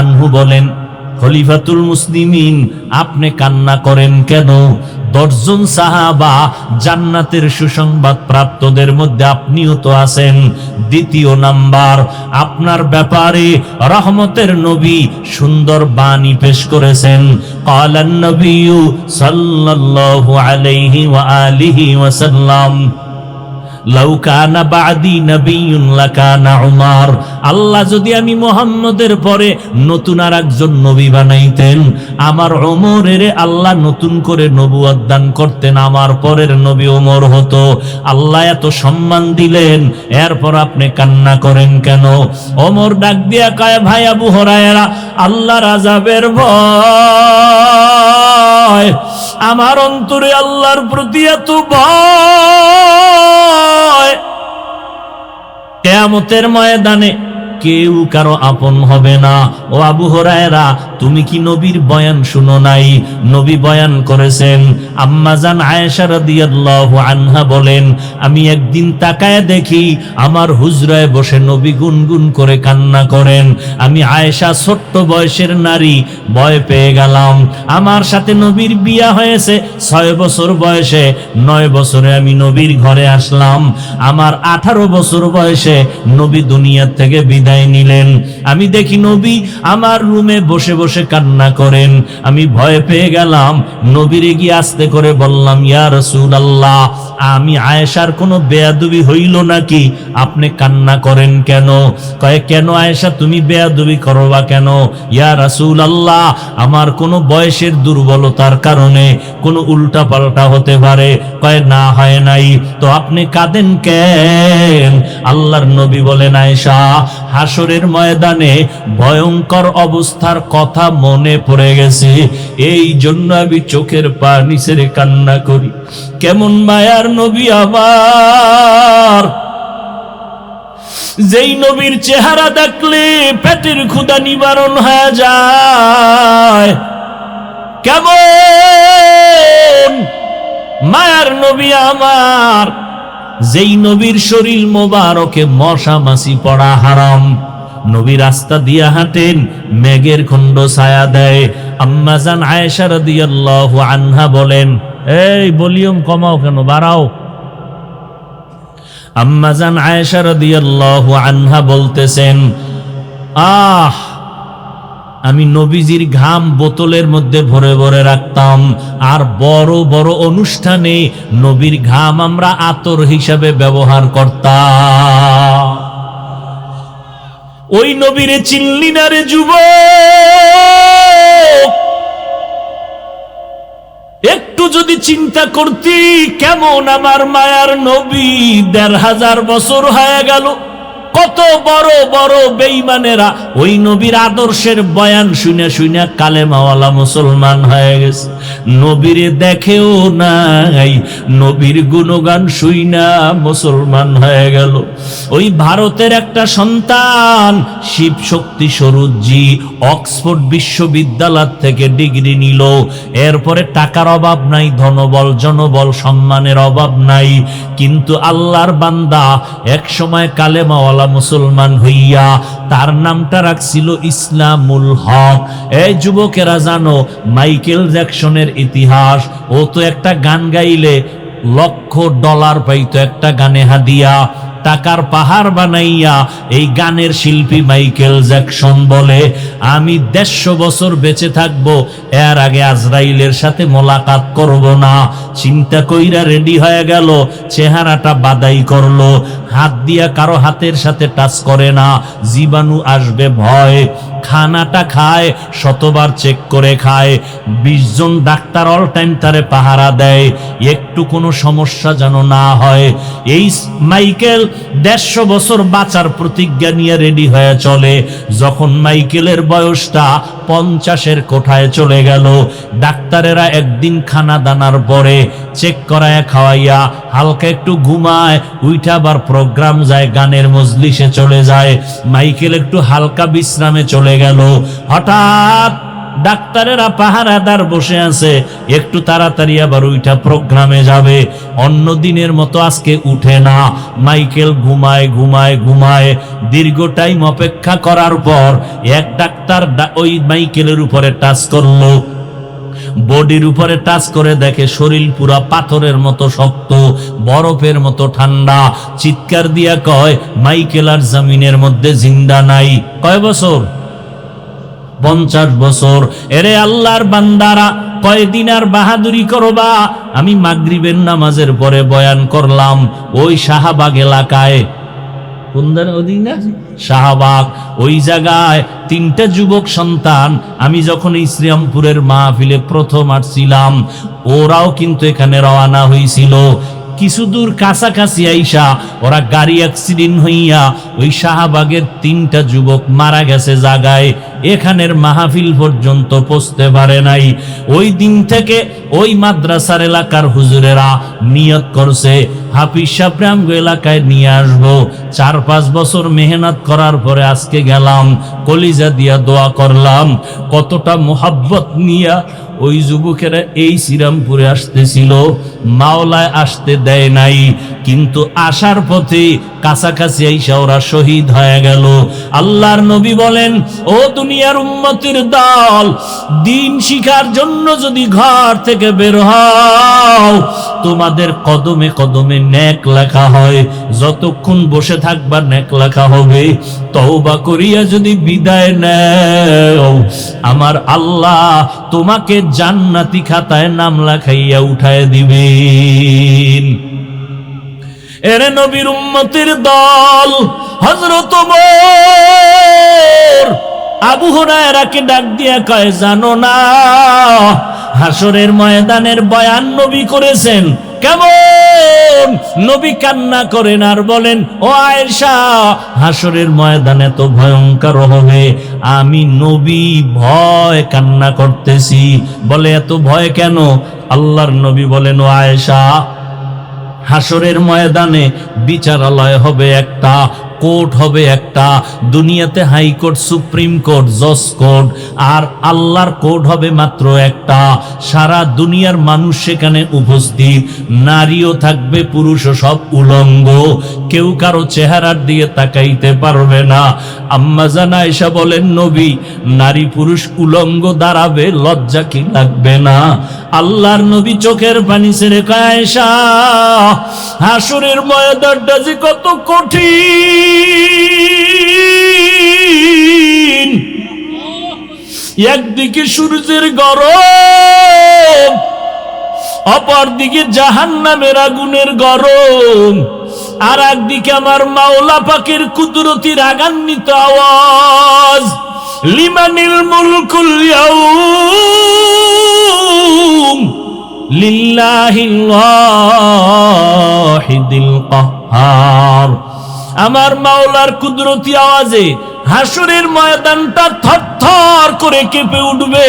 Speaker 1: আনহু বলেন, খলিফাতুল মুসলিমিন, আপনি কান্না করেন কেন? 10 জন সাহাবা জান্নাতের সুসংবাদ প্রাপ্তদের মধ্যে আপনিও তো আছেন। দ্বিতীয় নাম্বার, আপনার ব্যাপারে রহমতের নবী সুন্দর বাণী পেশ করেছেন। ক্বালান নবিয়্যু সাল্লাল্লাহু আলাইহি ওয়া আলিহি ওয়াসাল্লাম, লাউ কানা বাদি নবিয়্যুন লাকানা উমর। আল্লাহ যদি আমি মুহাম্মদের পরে নতুন আর একজন নবী বানাইতেন, আমার ওমরের আল্লাহ নতুন করে নবুয়ত দান করতেন, আমার পরের নবী ওমর হতো। আল্লাহ এত সম্মান দিলেন, এরপর আপনি কান্না করেন কেন? ওমর ডাক দিয়া কয়, ভাই আবু হুরায়রা, আল্লাহর আযাবের ভয়, আমার অন্তরে আল্লাহর প্রতি এত ভয়, কিয়ামতের ময়দানে কেউ কারো আপন হবে না। ও আবু হুরায়রা, তুমি কি নবীর বয়ান শুনো নাই? নবী বয়ান করেছেন। আম্মাজান আয়েশা রাদিয়াল্লাহু আনহা বলেন, আমি একদিন তাকায় দেখি আমার হুজরায় বসে নবী গুনগুন করে কান্না করেন। আমি আয়েশা, ছোট্ট বয়সের নারী, ভয় পেয়ে গেলাম। আমার সাথে নবীর বিয়া হয়েছে 6 বছর বয়সে, 9 বছরে আমি নবীর ঘরে আসলাম। আমার 18 বছর বয়সে নবী দুনিয়া থেকে বিদায় নিলেন। আমি দেখি নবী আমার রুমে বসে বসে কান্না করেন। আমি ভয় পেয়ে গেলাম। নবীরে গিয়ে আস্তে করে বললাম, ইয়া রাসূলুল্লাহ, আমি আয়েশার কোনো বেয়াদবি হইল নাকি? আপনি কান্না করেন কেন? কয়, কেন আয়েশা, তুমি বেয়াদবি করবা কেন? ইয়া রাসূলুল্লাহ, আমার কোনো বয়সের দুর্বলতার কারণে কোনো উল্টা পাল্টা হতে পারে। কয়, না, হয় নাই। তো আপনি কাঁদেন কেন? আল্লাহর নবী বলেন, আয়েশা, হাসরের ময়দানে ভয়ঙ্কর অবস্থার কথা মনে পড়ে গেছে। এই জন্য আমি চোখের পানি ছেড়ে কান্না করি। কেমন মায়ার নবী আমার, যেই নবীর চেহারা দেখলে পেটের ক্ষুধা নিবারণ হয়ে যায়। কেমন মায়ার নবী আমার, যেই নবীর শরীর মোবারকে মশা মাছি পড়া হারাম। নবী রাস্তা দিয়া হাঁটেন, মেঘের খণ্ড ছায়া দেয়। আম্মা জান আয়েশা রাদিয়াল্লাহু আনহা বলেন, এই ভলিউম কমাও কেন, বাড়াও। আম্মা জান আয়েশা রাদিয়াল্লাহু আনহা বলতেছেন, আমি নবীজির ঘাম বোতলের মধ্যে ভরে ভরে রাখতাম, আর বড় বড় অনুষ্ঠানে নবীর ঘাম আমরা আতর হিসাবে ব্যবহার করতাম। ওই নবীরে চিনলি না রে যুবক? একটু যদি চিন্তা করতি, কেমন আমার মায়ার নবী ১৫০০ বছর হয়ে গেল। কত বড় বড় বেঈমানেরা ওই নবীর আদর্শের বয়ান শুনে শুনে কালেমাওয়ালা মুসলমান হয়ে গেছে। নবীরে দেখেও নাই, নবীর গুণগান শুইনা মুসলমান হয়ে গেল। ওই ভারতের একটা সন্তান শিব শক্তি স্বরূপজি অক্সফোর্ড বিশ্ববিদ্যালয় থেকে ডিগ্রি নিল। এরপরে টাকার অভাব নাই, ধনবল জনবল সম্মানের অভাব নাই, কিন্তু আল্লাহর বান্দা এক সময় কালেমাওয়ালা মুসলমান হইয়া তার নামটা রাখছিল ইসলামুল হক। এই যুবকেরা জানো মাইকেল জ্যাকসনের ইতিহাস? ও তো একটা গান গাইলে $1,00,000 পাইতো একটা গানে হাদিয়া। টাকার পাহাড় বানাইয়া এই গানের শিল্পী মাইকেল জ্যাকসন বলে, আমি 150 বছর বেঁচে থাকবো, এর আগে আজরাইলের সাথে মোলাকাত করব না। চিন্তা কইরা রেডি হয়ে গেল, চেহারাটা বাদাই করলো, হাত দিয়া কারো হাতের সাথে টাচ করে না, জীবাণু আসবে ভয়। খানাটা খায়, শতবার চেক করে খায়। 20 জন ডাক্তার অল টাইম তারে পাহারা দেয়, একটু কোনো সমস্যা যেন না হয়। এই মাইকেল 150 বছর বাঁচার প্রতিজ্ঞা নিয়ে রেডি হয়ে চলে। যখন মাইকেলের বয়সটা 50-এর কোঠায় চলে গেল, ডাক্তারেরা একদিন খানা দানার পরে চেক করায় খাওয়াইয়া হালকা একটু ঘুমায়, উইঠা আবার প্রোগ্রাম যায়, গানের মজলিসে চলে যায়। মাইকেল একটু হালকা বিশ্রামে চলে গেল। হঠাৎ ডাক্তারেরা পাহারাদার বসে আছে, একটু তাড়াতাড়ি আবার ওইটা প্রোগ্রামে যাবে। অন্য দিনের মতো আজকে উঠে না। মাইকেল ঘুমায় ঘুমায় ঘুমায়। দীর্ঘ টাইম অপেক্ষা করার পর এক ডাক্তার ওই মাইকেলের উপরে টাচ করলো, বডির উপরে টাচ করে দেখে শরীর পুরা পাথরের মতো শক্ত, বরফের মতো ঠান্ডা। চিৎকার দিয়া কয়, মাইকেল আর জমিনের মধ্যে জিন্দা নাই। কয় বছর? 50 বছর। এরে আল্লাহর বান্দারা, কয়দিন আর বাহাদুরি করবা? আমি মাগরিবের নামাজের পরে বয়ান করলাম ওই শাহবাগ এলাকায়। শাহবাগ, ওই জায়গায় 3টা যুবক সন্তান। আমি যখন ইসলামপুরের মাহফিলে প্রথম আসছিলাম, ওরাও কিন্তু এখানে রওনা হয়েছিল। কিছু দূর কাছাকাছি আইসা ওরা গাড়ি অ্যাক্সিডেন্ট হইয়া ওই শাহবাগের 3টা যুবক মারা গেছে জায়গায়। এখানের মাহফিল পর্যন্ত পৌঁছতে পারে নাই। ওই দিন থেকে ওই মাদ্রাসার এলাকার হুজুরেরা নিয়ত করছে, হাফিজ সাহেবকে আমগো এলাকায় নিয়ে আসবো। 4-5 বছর মেহনত করার পরে আজকে গেলাম, কলিজা দিয়া দোয়া করলাম। কতটা মোহাব্বত নিয়া ওই যুবকেরা এই শ্রীরামপুরে আসতেছিল, মাওলায় আসতে দেয় নাই, কিন্তু আসার পথে কাছাকাছি আইসা ওরা শহীদ হয়ে গেল। আল্লাহর নবী বলেন, ও দুনিয়ার উম্মতের দল, দিন শিখার জন্য যদি ঘর থেকে বের হও, তোমাদের কদমে কদমে নেক লেখা হয়। যতক্ষণ বসে থাকবা নেক লেখা হবে। তওবা করিয়া যদি বিদায় নেও, আমার আল্লাহ তোমাকে জান্নাতি খাতায় নাম লেখাইয়া উঠায় দিবেন। এরে নবীর উম্মতের দল, হযরত ওমর আবু হুরায়রাকে ডাক দিয়া কয়, জানো না হাসরের ময়দানের বয়ান নবী করেছেন? কেমন? নবী কান্না করেন আর বলেন, ও আয়েশা, হাসরের ময়দানে তো ভয়ঙ্কর হবে, আমি নবী ভয় কান্না করতেছি। বলে এত ভয় কেন? আল্লাহর নবী বলেন, ও আয়েশা, হাসরের ময়দানে বিচারালয় হবে একটা, কোর্ট হবে একটা। দুনিয়াতে হাইকোর্ট, সুপ্রিম কোর্ট, জজ কোর্ট, আর আল্লাহর কোর্ট হবে মাত্র একটা। সারা দুনিয়ার মানুষ সেখানে উপস্থিত, নারীও থাকবে, পুরুষও, সব উলঙ্গ, কেউ কারো চেহারার দিকে তাকাইতে পারবে না। আম্মা জান আয়েশা বলেন, নবী, নারী পুরুষ উলঙ্গ দাঁড়াবে, লজ্জা কি লাগবে না? আল্লাহর নবী চোখের পানি ছেড়ে কয়, আয়েশা, হাসরের ময়দানটা যে কত কঠিন। একদিকে সূর্যের গরম, অপরদিকে জাহান্নামের আগুনের গরম, আর একদিকে আমার মাওলা পাকের কুদরতি রাগান্বিত আওয়াজ, লিমানিল মুলকুল ইয়াউম লিল্লাহিল ওয়াহিদিল কাহ্হার। আমার মাওলার কুদরতি আওয়াজে হাসরের ময়দানটা থরথর করে কেঁপে উঠবে,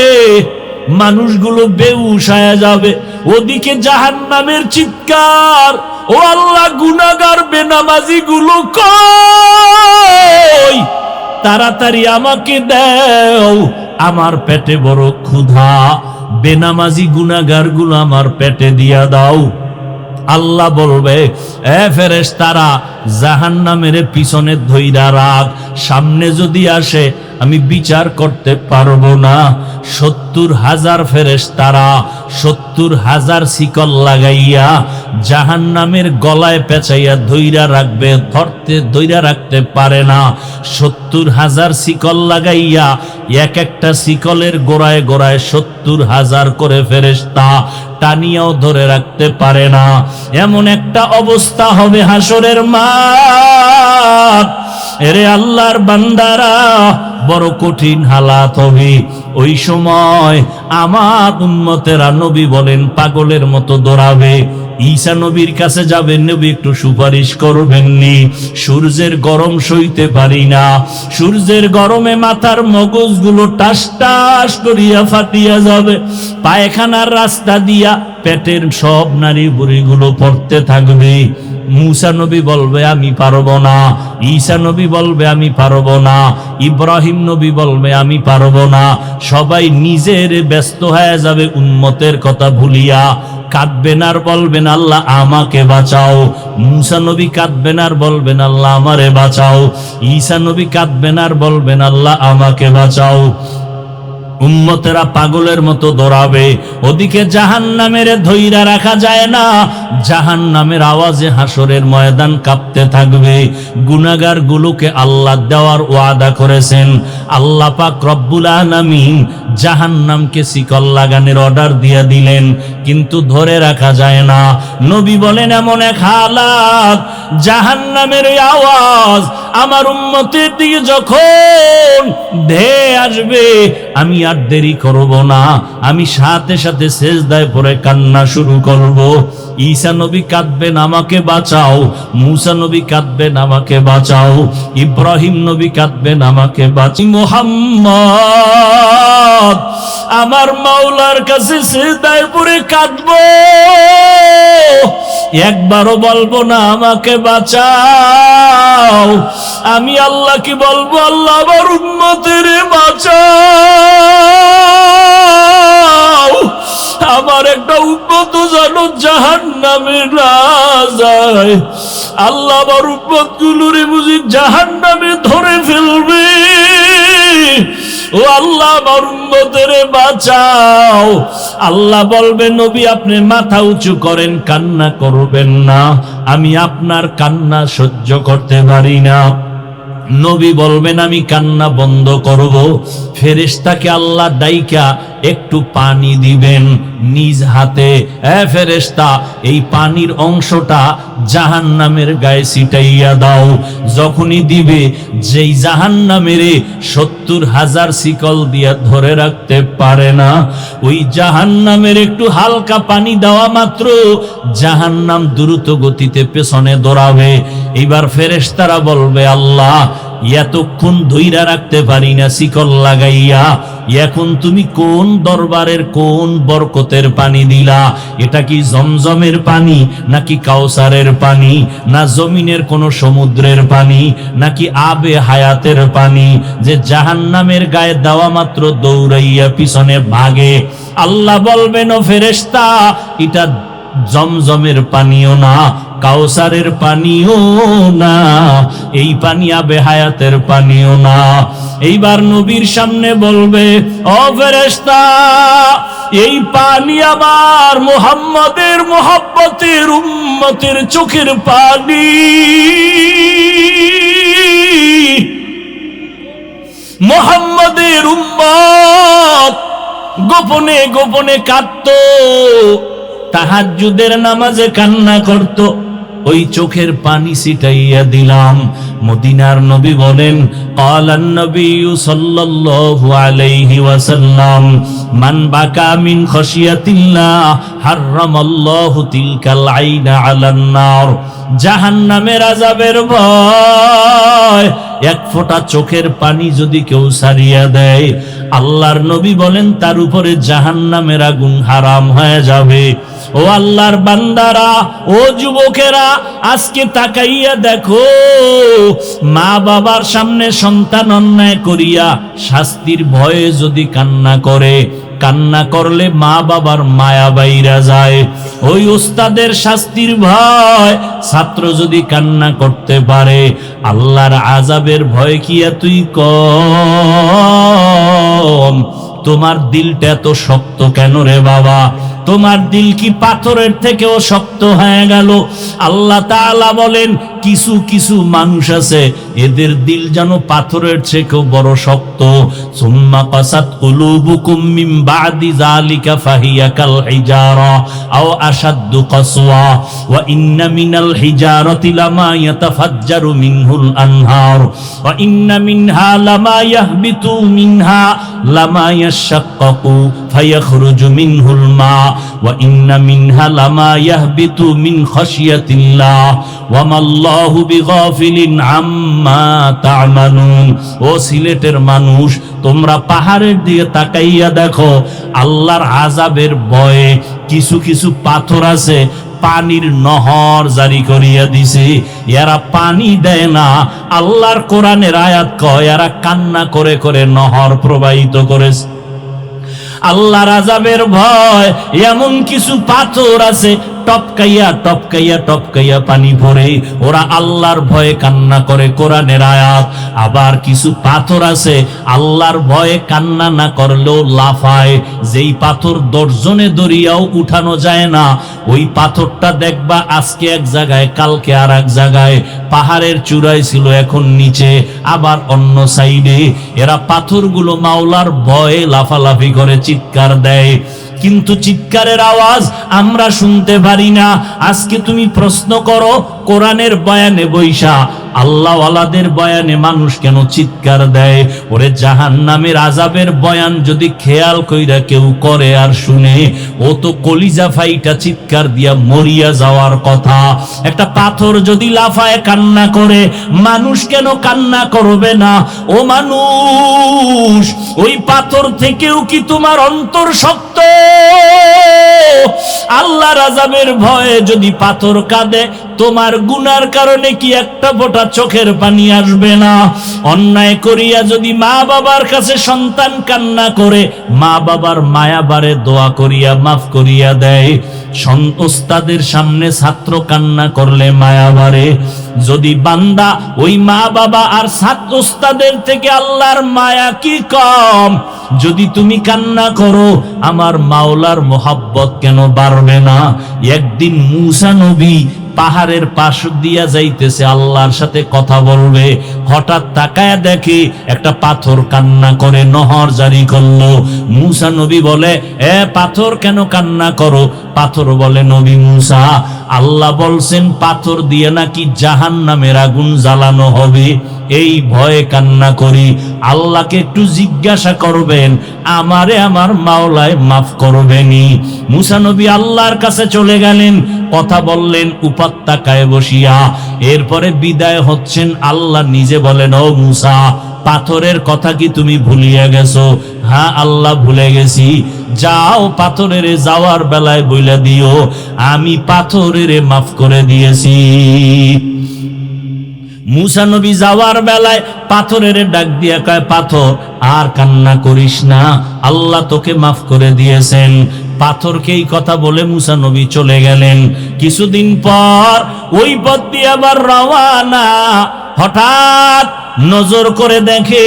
Speaker 1: মানুষগুলো বেহুশ হয়ে যাবে। ওদিকে জাহান্নামের চিৎকার, ও আল্লাহ, গুনাহগার বেনামাজি গুলো কই, তাড়াতাড়ি আমাকে দাও, আমার পেটে বড় ক্ষুধা, বেনামাজি গুনাহগার গুলো আমার পেটে দিয়া দাও। আল্লাহ বলবে, এ ফেরেশতারা, জাহান্নামের পিছনে ধইরা রাখ, সামনে যদি আসে আমি বিচার করতে পারবো না। 70,000 ফেরেশতারা 70,000 শিকল লাগাইয়া জাহান্নামের গলায় পেঁচাইয়া ধইরা রাখবে, ধইরা রাখতে পারে না। 70,000 শিকল লাগাইয়া এক একটা শিকলের গোড়ায় গোড়ায় 70,000 করে ফেরেশতা টানিয়াও ধরে রাখতে পারে না। এমন একটা অবস্থা হবে হাসরের মাঠ। এরে আল্লাহর বান্দারা, বড় কঠিন হালাত হবে। ওই সময় আমার উম্মতেরা, নবী বলেন, পাগলের মতো দৌড়াবে। ঈসা নবীর কাছে যাবেন, নবী একটু সুপারিশ করবেননি, সূর্যের গরম সইতে পারি না, সূর্যের গরমে মাথার মগজগুলো টাস টাস করিয়া ফাটিয়া যাবে, পায়খানার রাস্তা দিয়া পেটের সব নারী বুড়িগুলো পড়তে থাকবে। মুসা নবী বলবে, আমি পারবো না। ঈসা নবী বলবে, আমি পারবো না। ইব্রাহিম নবী বলবে, আমি পারবো না। সবাই নিজের ব্যস্ত হয়ে যাবে উম্মতের কথা ভুলিয়া, কাঁদবেন আর বলবেন, আল্লাহ আমাকে বাঁচাও। মুসা নবী কাঁদবেন আর বলবেন, আল্লাহ আমারে বাঁচাও। ঈসা নবী কাঁদবেন আর বলবেন, আল্লাহ আমাকে বাঁচাও। উম্মতেরা পাগলের মতো দৌড়াবে। ওদিকে জাহান্নামের ধইরা রাখা যায় না, জাহান্নামের আওয়াজে হাসরের ময়দান কাঁপতে থাকবে। গুনাহগার গুলোকে আল্লাহ দেওয়ার ওয়াদা করেছেন। আল্লাহ পাক রব্বুল আলামিন জাহান্নামকে শিকল লাগানোর অর্ডার দিয়ে দিলেন, কিন্তু ধরে রাখা যায় না। নবী বলেন, এমন এক হালাত, জাহান্নামের ওই আওয়াজ আমার উম্মতের দিকে যখন ধেয়ে আসবে, আমি আর দেরি করব না, আমি সাথে সাথে সেজদায় পড়ে কান্না শুরু করব। ঈসা নবী কাঁদবেন, আমাকে বাঁচাও। মুসা নবী কাঁদবেন, আমাকে বাঁচাও। ইব্রাহিম নবী কাঁদবেন, আমাকে বাঁচাও। মুহাম্মদ আমার মাওলার কাছে সেজদায় পড়ে কাঁদবো, একবারও বলবো না আমাকে বাঁচাও। আমি আল্লাহকে বলবো, আল্লাহ আমার উম্মতের বাঁচাও, আমার একটা উম্মত যেন জাহান্নামে না যায়। আল্লাহ আমার উম্মত গুলোরে বুঝি জাহান্নামে ধরে ফেলবে। ও আল্লাহ আমার উম্মতের বাঁচাও। আল্লাহ বলবে, নবী আপনি মাথা উঁচু করেন, কান্না করবেন না, আমি আপনার কান্না সহ্য করতে পারি না। নবী বলবেন, আমি কান্না বন্ধ করব। ফেরেশতাকে আল্লাহ ডাইকা একটু পানি দিবেন নিজ হাতে। ফেরেশতা, এই পানির অংশটা জাহান্নামের গায়ে ছিটাইয়া দাও। যখনই দিবে, যেই জাহান্নামের 70,000 শিকল দিয়া ধরে রাখতে পারে না, ওই জাহান্নামের একটু হালকা পানি দেওয়া মাত্র জাহান্নাম দ্রুত গতিতে পেছনে দৌড়াবে। এবার ফেরেশতারা বলবে, আল্লাহ, এতক্ষণ ধইরা রাখতে পারি না শিকল লাগাইয়া, এখন তুমি কোন দরবারের কোন বরকতের পানি দিলা? এটা কি জমজমের পানি, নাকি কাউসারের পানি, না জমিনের কোন সমুদ্রের পানি, নাকি আবে হায়াতের পানি যে জাহান্নামের গায়ে দেওয়া মাত্র দৌড়াইয়া পিছনে ভাগে? আল্লাহ বলবেন, ও ফেরেশতা, এটা জমজমের পানিও না, কাউসারের পানিও না, এই পানি আবে হায়াতের পানিও না। এইবার নবীর সামনে বলবে, ও ফেরেশতা, এই পানি আমার মুহাম্মদের মুহাব্বতের উম্মতের চোখের পানি। মুহাম্মদের উম্মত গোপনে গোপনে কাঁদতো, তাহাজ্জুদের নামাজে কান্না করত, ওই চোখের পানি ছিটাইয়া দিলাম। মদিনার নবী বলেন, ক্বালান নবী সাল্লাল্লাহু আলাইহি ওয়াসাল্লাম, মান বাকা মিন খাশিয়াতিল্লাহ হারামাল্লাহু তিলকাল আইনা আলান নার। জাহান্নামের আযাবের ভয় এক ফোঁটা চোখের পানি যদি কেউ সারিয়া দেয়, আল্লাহর নবী বলেন তার উপরে জাহান্নামের আগুন হারাম হয়ে যাবে। ও আল্লাহর বান্দারা, ও যুবকেরা, আজকে তাকাইয়া দেখো, মা বাবার সামনে সন্তান অন্যায় করিয়া শাস্তির ভয়ে যদি কান্না করে, কান্না করলে মা বাবার মায়া বাইরা যায়। ওই উস্তাদের শাস্তির ভয় ছাত্র যদি কান্না করতে পারে, আল্লাহর আযাবের ভয় কি তুই কম? তোমার দিলটা এত শক্ত কেন রে বাবা? তোমার দিল কি পাথরের থেকেও শক্ত হয়ে গেল? আল্লাহ তাআলা বলেন, কিছু কিছু মানুষ আছে, এদের দিল যেন পাথরের থেকেও বড় শক্ত। সুম্মা কাসাত কুলুবুকুম মিন বাদি যালিকা ফাহিয়া কাল হিজারা আও আশাদ্দু কাসওয়া ওয়া ইন্না মিনাল হিজারাতি লামা ইয়াতাফাজ্জারু মিনহুল আনহার ওয়া ইন্না মিনহা লামা ইয়াহবিতু মিনহা লামা ইয়াশাক্কাকু ফায়াখরুজু মিনহুল মা ওয়া ইন্না মিনহা লামা ইয়াহবিতু মিন খাশিয়াতিল্লাহ ওয়া মাল্লাহু বিগাফিলিন আম্মা তা'মালুন। ও সিলেটের মানুষ, তোমরা পাহাড়ের দিকে তাকাইয়া দেখো, আল্লাহর আযাবের ভয়ে কিছু কিছু পাথর আছে পানির নহর জারি করিয়া দিছে, এরা পানি দেয় না। আল্লাহর কোরআনের আয়াত কয়, এরা কান্না করে করে নহর প্রবাহিত করেছে। আল্লাহর আযাবের ভয় এমন কিছু পাথর আছে, টপকাইয়া টপকাইয়া টপকাইয়া পানি পড়ে, ওরা আল্লাহর ভয়ে কান্না করে, কোরআনের আয়াত। আবার কিছু পাথর আছে আল্লাহর ভয়ে কান্না না করলেও লাফায়, যেই পাথর দর্জনে দরিয়াও উঠানো যায় না, ওই পাথরটা দেখবা আজকে এক জায়গায়, কালকে আর এক জায়গায়, পাহাড়ের চূড়ায় ছিল এখন নিচে, আবার অন্য সাইডে। এরা পাথরগুলো মাওলার ভয়ে লাফালাফি করে, চিৎকার দেয়, কিন্তু চিৎকারের আওয়াজ আমরা শুনতে পারি না। আজকে তুমি প্রশ্ন করো, কোরআনের বয়ানে বৈশা আল্লাহওয়ালাদের বয়ানে মানুষ কেন চিৎকার দেয়? ওরে জাহান্নামের আযাবের বয়ান যদি খেয়াল কইরা কেউ করে আর শুনে, ও তো কলিজা ফাইটা চিৎকার দিয়া মরিয়া যাওয়ার কথা। একটা পাথর যদি লাফায় কান্না করে, মানুষ কেন কান্না করবে না? ও মানুষ, ওই পাথর থেকেও কি তোমার অন্তর শক্ত? আল্লাহর আযাবের ভয়ে যদি পাথর কাঁদে, তোমার গুনার কারণে কি একটা ফোঁটা চোখের পানি আসবে না? অন্যায় করিয়া যদি মা বাবার কাছে সন্তান কান্না করে, মা বাবার মায়া বাড়ে, দোয়া করিয়া মাফ করিয়া দেয়। ওস্তাদের সামনে ছাত্র কান্না করলে মায়া বাড়ে। যদি বান্দা ওই মা বাবা আর ছাত্র ওস্তাদের থেকে আল্লাহর মায়া কি কম? যদি তুমি কান্না করো, আমার মাওলার মোহাব্বত কেন বাড়বে না? একদিন মূসা নবী পাহাড়ের পাশ দিয়া যাইতেছে, আল্লাহর সাথে কথা বলবে। হঠাৎ তাকায় দেখে একটা পাথর কান্না করে, নহর জারি করলো। মুসা নবী বলে, এ পাথর কেন কান্না করো? পাথর বলে, নবী মুসা, আল্লাহ বলছেন পাথর দিয়ে নাকি জাহান্নামের আগুন জ্বালানো হবে, এই ভয়ে কান্না করি। আল্লাহকে একটু জিজ্ঞাসা করবেন, আমারে আমার মাওলায় মাফ করবেনি। মুসা নবী আল্লাহর কাছে চলে গেলেন, কথা বললেন উপত্যকায় বসিয়া। এরপরে বিদায় হচ্ছেন, আল্লাহ নিজে বলেন, ও মুসা, পাথরের কথা কি তুমি ভুলিয়া গেছো? হ্যাঁ আল্লাহ, ভুলে গেছি। যাও, পাথরের যাওয়ার বেলায় বইলা দিও আমি পাথরের মাফ করে দিয়েছি। মুসা নবী যাওয়ার বেলায় পাথরের ডাক দিয়া কয়, পাথর আর কান্না করিস না, আল্লাহ তোকে মাফ করে দিয়েছেন। পাথরকে এই কথা বলে মুসা নবী চলে গেলেন। কিছুদিন পর ওই পথ দিয়ে আবার রওয়ানা। হঠাৎ নজর করে দেখে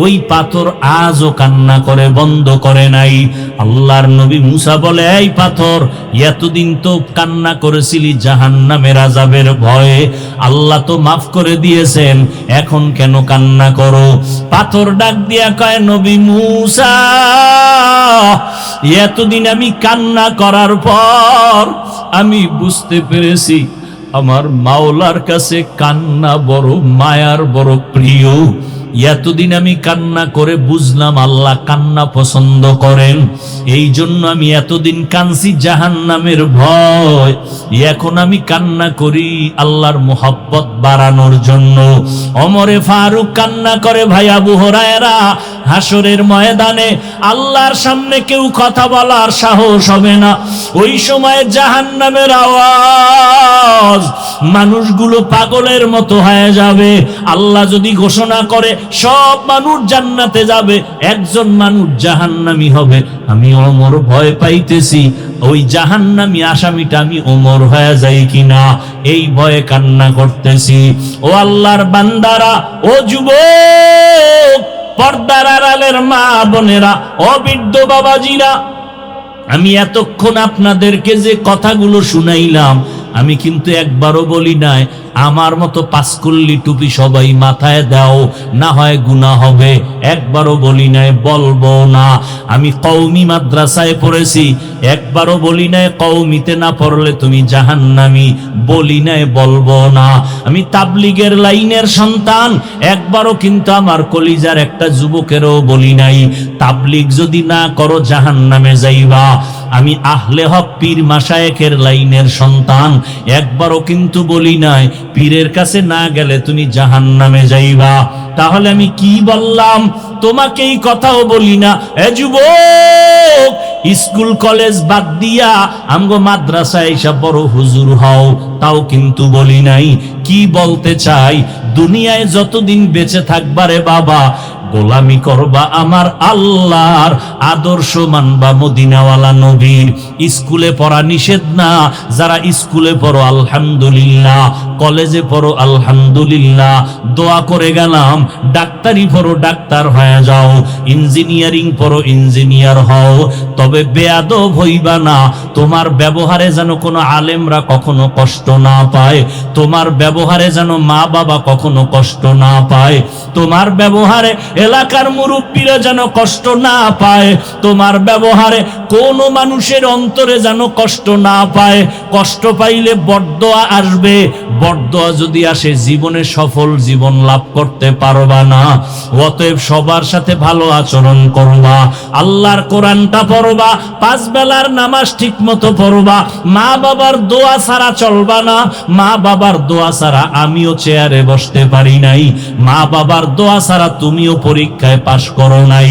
Speaker 1: ওই পাথর আজও কান্না করে, বন্ধ করে নাই। আল্লাহর নবী মুসা বলে, এই পাথর, এতদিন তো কান্না করেছিলি জাহান্নামের আযাবের ভয়ে, আল্লাহ তো মাফ করে দিয়েছেন, এখন কেন কান্না করো? পাথর ডাক দিয়া কয়, নবী মুসা, এতদিন আমি কান্না করার পর আমি বুঝতে পেরেছি আমার মাওলার কাছে কান্না বড় মায়ার, বড় প্রিয়। এতদিন আমি কান্না করে বুঝলাম আল্লাহ কান্না পছন্দ করেন, এই জন্য আমি এতদিন কাঁদছি জাহান্নামের ভয়। এখন আমি কান্না করি আল্লাহর মোহাব্বত বাড়ানোর জন্য। ওমরে ফারুক কান্না করে, ভাই আবু হুরায়রা, হাসরের ময়দানে আল্লাহর সামনে কেউ কথা বলার সাহস হবে না। ওই সময় জাহান্নামের আওয়াজ, মানুষগুলো পাগলের মতো হয়ে যাবে। আল্লাহ যদি ঘোষণা করে সব মানুষ জান্নাতে যাবে, একজন মানুষ জাহান্নামী হবে, আমি ওমর ভয় পাইতেছি ওই জাহান্নামী আসামিটা আমি ওমর হয়ে যাই কিনা, এই ভয়ে কান্না করতেছি। ও আল্লাহর বান্দারা, ও যুবক, পর্দার আড়ালের মা বোনেরা, ও বৃদ্ধ বাবাজিরা, আমি এতক্ষণ আপনাদেরকে যে কথাগুলো শুনাইলাম, আমি কিন্তু একবারও বলি নাই আমার মতো পাঁচকুল্লি টুপি সবাই মাথায় দাও, না হয় গুনাহ হবে। একবারও বলি নাই, বলবো না। আমি কওমি মাদ্রাসায় পড়েছি, একবারও বলি নাই কওমিতে না পড়লে তুমি জাহান্নামী, বলি নাই, বলবো না। আমি তাবলিগের লাইনের সন্তান, একবারও কিন্তু আমার কলিজার একটা যুবকেরও বলি নাই তাবলিগ যদি না করো জাহান্নামে যাইবা। আমি আহলে হক পীর মাশায়েখের লাইনের সন্তান, একবারও কিন্তু বলি নাই পীরের কাছে না গেলে তুমি জাহান্নামে যাইবা। তাহলে আমি কি বললাম? তোমাকে এই কথাও বলি না, এ যুবক, স্কুল কলেজ বাদ দিয়া আমগো মাদ্রাসায় এসে বড় হুজুর হও, তাও কিন্তু বলি নাই। কি বলতে চাই? দুনিয়ায় যতদিন বেঁচে থাকবা রে বাবা, গোলামি করবা আমার আল্লাহর, আদর্শ মানবা মদিনাওয়ালা নবীর। স্কুলে পড়া নিষেধ না, যারা স্কুলে পড়ো আলহামদুলিল্লাহ, কলেজে পড়ো আলহামদুলিল্লাহ, দোয়া করে গেলাম ডাক্তারি পড়ো, ডাক্তার হয়ে যাও, ইঞ্জিনিয়ারিং পড়ো, ইঞ্জিনিয়ার হও, তবে বেয়াদব হইবা না। তোমার ব্যবহারে যেন কোনো আলেমরা কখনো কষ্ট না পায়, তোমার ব্যবহারে যেন মা বাবা কখনো কষ্ট না পায়, তোমার ব্যবহারে এলাকার মুরব্বীরা যেন কষ্ট না পায়, তোমার ব্যবহারে কোনো মানুষের অন্তরে যেন কষ্ট না পায়। কষ্ট পাইলে বরদোয়া আসবে, বরদোয়া যদি আসে জীবনে সফল জীবন লাভ করতে পারবা না। অতএব সবার সাথে ভালো আচরণ করবা, আল্লাহর কোরআনটা পড়বা, পাঁচ বেলার নামাজ ঠিক মতো পড়বা, মা বাবার দোয়া ছাড়া চলবা না। মা বাবার দোয়া ছাড়া আমিও চেয়ারে বসতে পারি নাই, মা বাবার দোয়া ছাড়া তুমিও পরীক্ষায় পাশ করো নাই।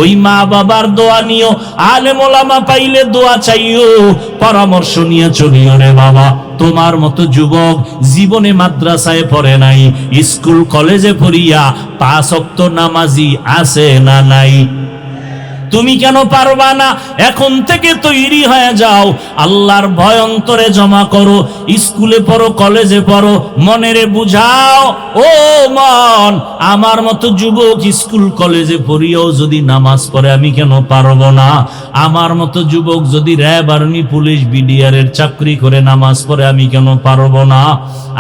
Speaker 1: ওই মা বাবার দোয়া নিও, আলেম ওলামা পাইলে দোয়া চাইও, পরামর্শ নিয়ে চলিও রে বাবা। তোমার মতো যুবক জীবনে মাদ্রাসায় পড়ে নাই, স্কুল কলেজে পড়িয়া 5 ওয়াক্ত নামাজি আছে না নাই? তুমি কেন পারবা না? এখন থেকে তৈরি হয়ে যাও, আল্লাহর ভয় অন্তরে জমা করো, স্কুলে পড়ো, কলেজে পড়ো, মনেরে বুঝাও, ও মন, আমার মতো যুবক স্কুল কলেজে পড়িয়েও যদি নামাজ পড়ে আমি কেন পারবো না? আমার মতো যুবক যদি র্যাব, আর্মি, পুলিশ, বিডিআর এর চাকরি করে নামাজ পড়ে আমি কেন পারবো না?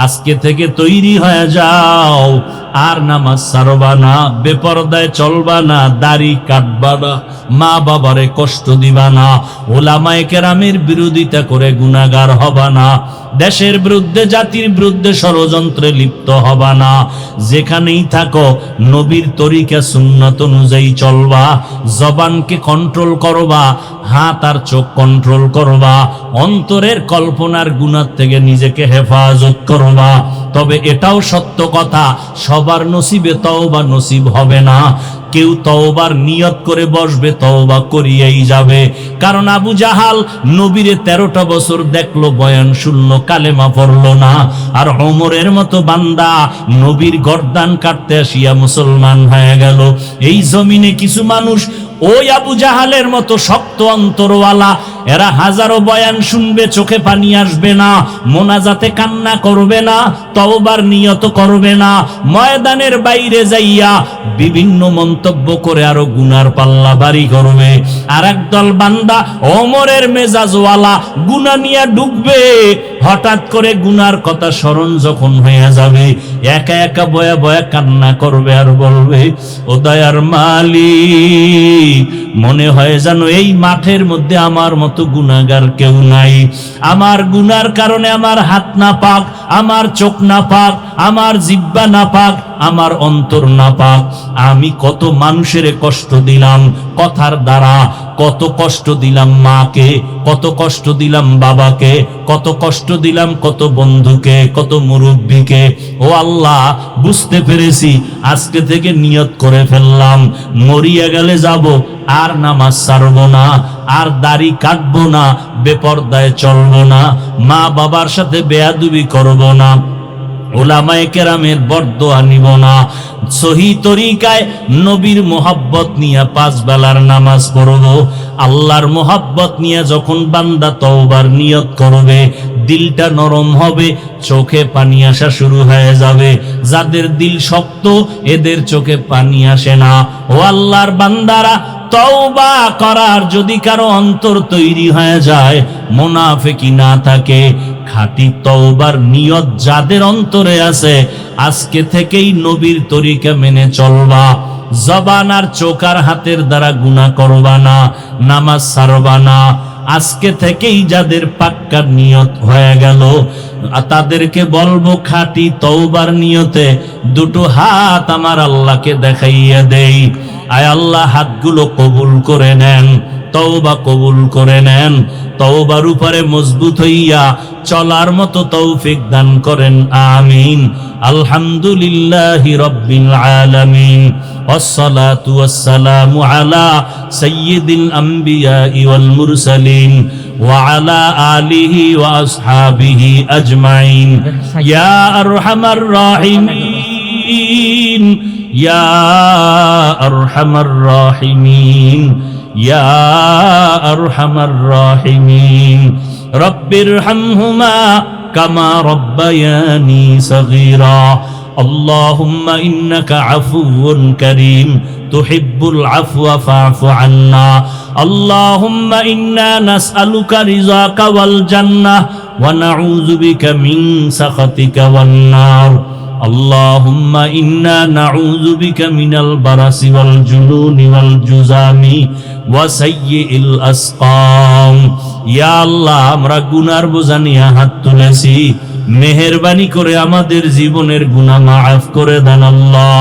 Speaker 1: আজকে থেকে তৈরি হয়ে যাও, আর নামাজ ছাড়বা না, বেপরদায় চলবা না, দাড়ি কাটবা না, মা বাবারে কষ্ট দিবা না, ওলামায়ে কেরামের বিরোধিতা করে গুনাহগার হবা না, দেশের বিরুদ্ধে, জাতির বিরুদ্ধে ষড়যন্ত্রে লিপ্ত হবা না। যেখানেই থাকো নবীর তরিকা সুন্নাত অনুযায়ী চলবা, জবানকে কন্ট্রোল করবা, হাত আর চোখ কন্ট্রোল করবা, অন্তরের কল্পনার গুনাহ থেকে নিজেকে হেফাজত করবা। তবে এটাও সত্য কথা, সবার নসিবে তওবা নসিব হবে না। কেউ তওবার নিয়ত করে বসবে, তওবা করিয়েই যাবে। কারণ আবু জাহাল নবীরে 13টা বছর দেখলো, বয়ান শুনলো, কালেমা পড়লো না। আর ওমরের মতো বান্দা নবীর গর্দান কাটতে আসিয়া মুসলমান হয়ে গেল। এই জমিনে কিছু মানুষ ওই আবু জাহালের মতো শক্ত অন্তরওয়ালা, এরা হাজারো বয়ান শুনবে, চোখে পানি আসবে না, মোনাজাতে কান্না করবে না, তওবার নিয়ত করবে না, ময়দানের বাইরে যাইয়া বিভিন্ন মন্তব্য করে আরো গুনার পাল্লা ভারী করবে। আর একদল বান্দা ওমরের মেজাজওয়ালা, গুনাহ নিয়ে ডুববে, হঠাৎ করে গুনার কথা স্মরণ যখন হয়ে যাবে, একা একা বয়া বয়া কান্না করবে আর বলবে, ও দয়ার মালিক, মনে হয় যেন এই মাঠের মধ্যে আমার মতো গুনাহগার কেউ নাই। আমার গুনার কারণে আমার হাত না পাক, আমার চোখ না পাক, আমার জিহ্বা না পাক, আমার অন্তর না পাক। আমি কত মানুষের কষ্ট দিলাম কথার দ্বারা, কত কষ্ট দিলাম মাকে, কত কষ্ট দিলাম বাবাকে, কত কষ্ট দিলাম কত বন্ধুকে, কত মুরব্বীকে। ও আল্লাহ, বুঝতে পেরেছি, আজকে থেকে নিয়ত করে ফেললাম, মরিয়া গেলে যাব, আর নামাজ ছাড়বো না, আর দাড়ি কাটবো না, বেপরদায় চলবো না, মা বাবার সাথে বেয়াদবি করবো না, ওলামায়ে কেরামের বরদোয়া নিব না, সহি তরিকায় নবীর মোহাব্বত নিয়ে 5 বেলার নামাজ পড়ব। আল্লাহর মোহাব্বত নিয়ে যখন বান্দা তওবার নিয়ত করবে, দিলটা নরম হবে, চোখে পানি আসা শুরু হয়ে যাবে। যাদের দিল শক্ত এদের চোখে পানি আসে না। ও আল্লাহর বান্দারা, তওবা করার যদি কারো অন্তর তৈরি হয়ে যায়, মুনাফিকি না থাকে, খাঁটি তওবার নিয়ত যাদের অন্তরে আছে, আজকে থেকেই নবীর তরিকা মেনে চলবা, জবান আর চোখ আর হাতের দ্বারা গুনাহ করবা না, নামাজ ছাড়বা না। আজকে থেকেই যাদের পাক্কা নিয়ত হয়ে গেল, তাদেরকে বলবো খাঁটি তওবার নিয়তে দুটো হাত আমার আল্লাহকে দেখাইয়া দেই। আয় আল্লাহ, হাতগুলো কবুল করে নেন, তওবা কবুল করে নেন, তওবার উপরে মজবুত হইয়া চলার মতো তৌফিক দান করেন, আমিন। আলহামদুলিল্লাহি রাব্বিল আলামিন, ওয়াসসালাতু ওয়াসসালামু আলা সাইয়্যিদিল আমবিয়া ওয়াল মুরসালিন ওয়া আলা আলিহি ওয়া আসহাবিহি আজমাইন। ইয়া আরহামার রাহিমিন, ইয়া আরহামার রাহিমিন, ইয়া আরহামার রাহিমিন। রব্বিরহামহুমা কামা রব্বায়ানি সগীরা। اللهم إنك عفو كريم تحب العفو فاعف عنا. اللهم إنا نسألك رضاك والجنة ونعوذ بك من سخطك والنار. اللهم إنا نعوذ بك من البرص والجنون والجذام وسيء الأسقام. يا الله, আমরা গুনার বোঝা নিয়ে হাত তুলেছি, মেহেরবানি করে আমাদের জীবনের গুনাহ মাফ করে দেন আল্লাহ।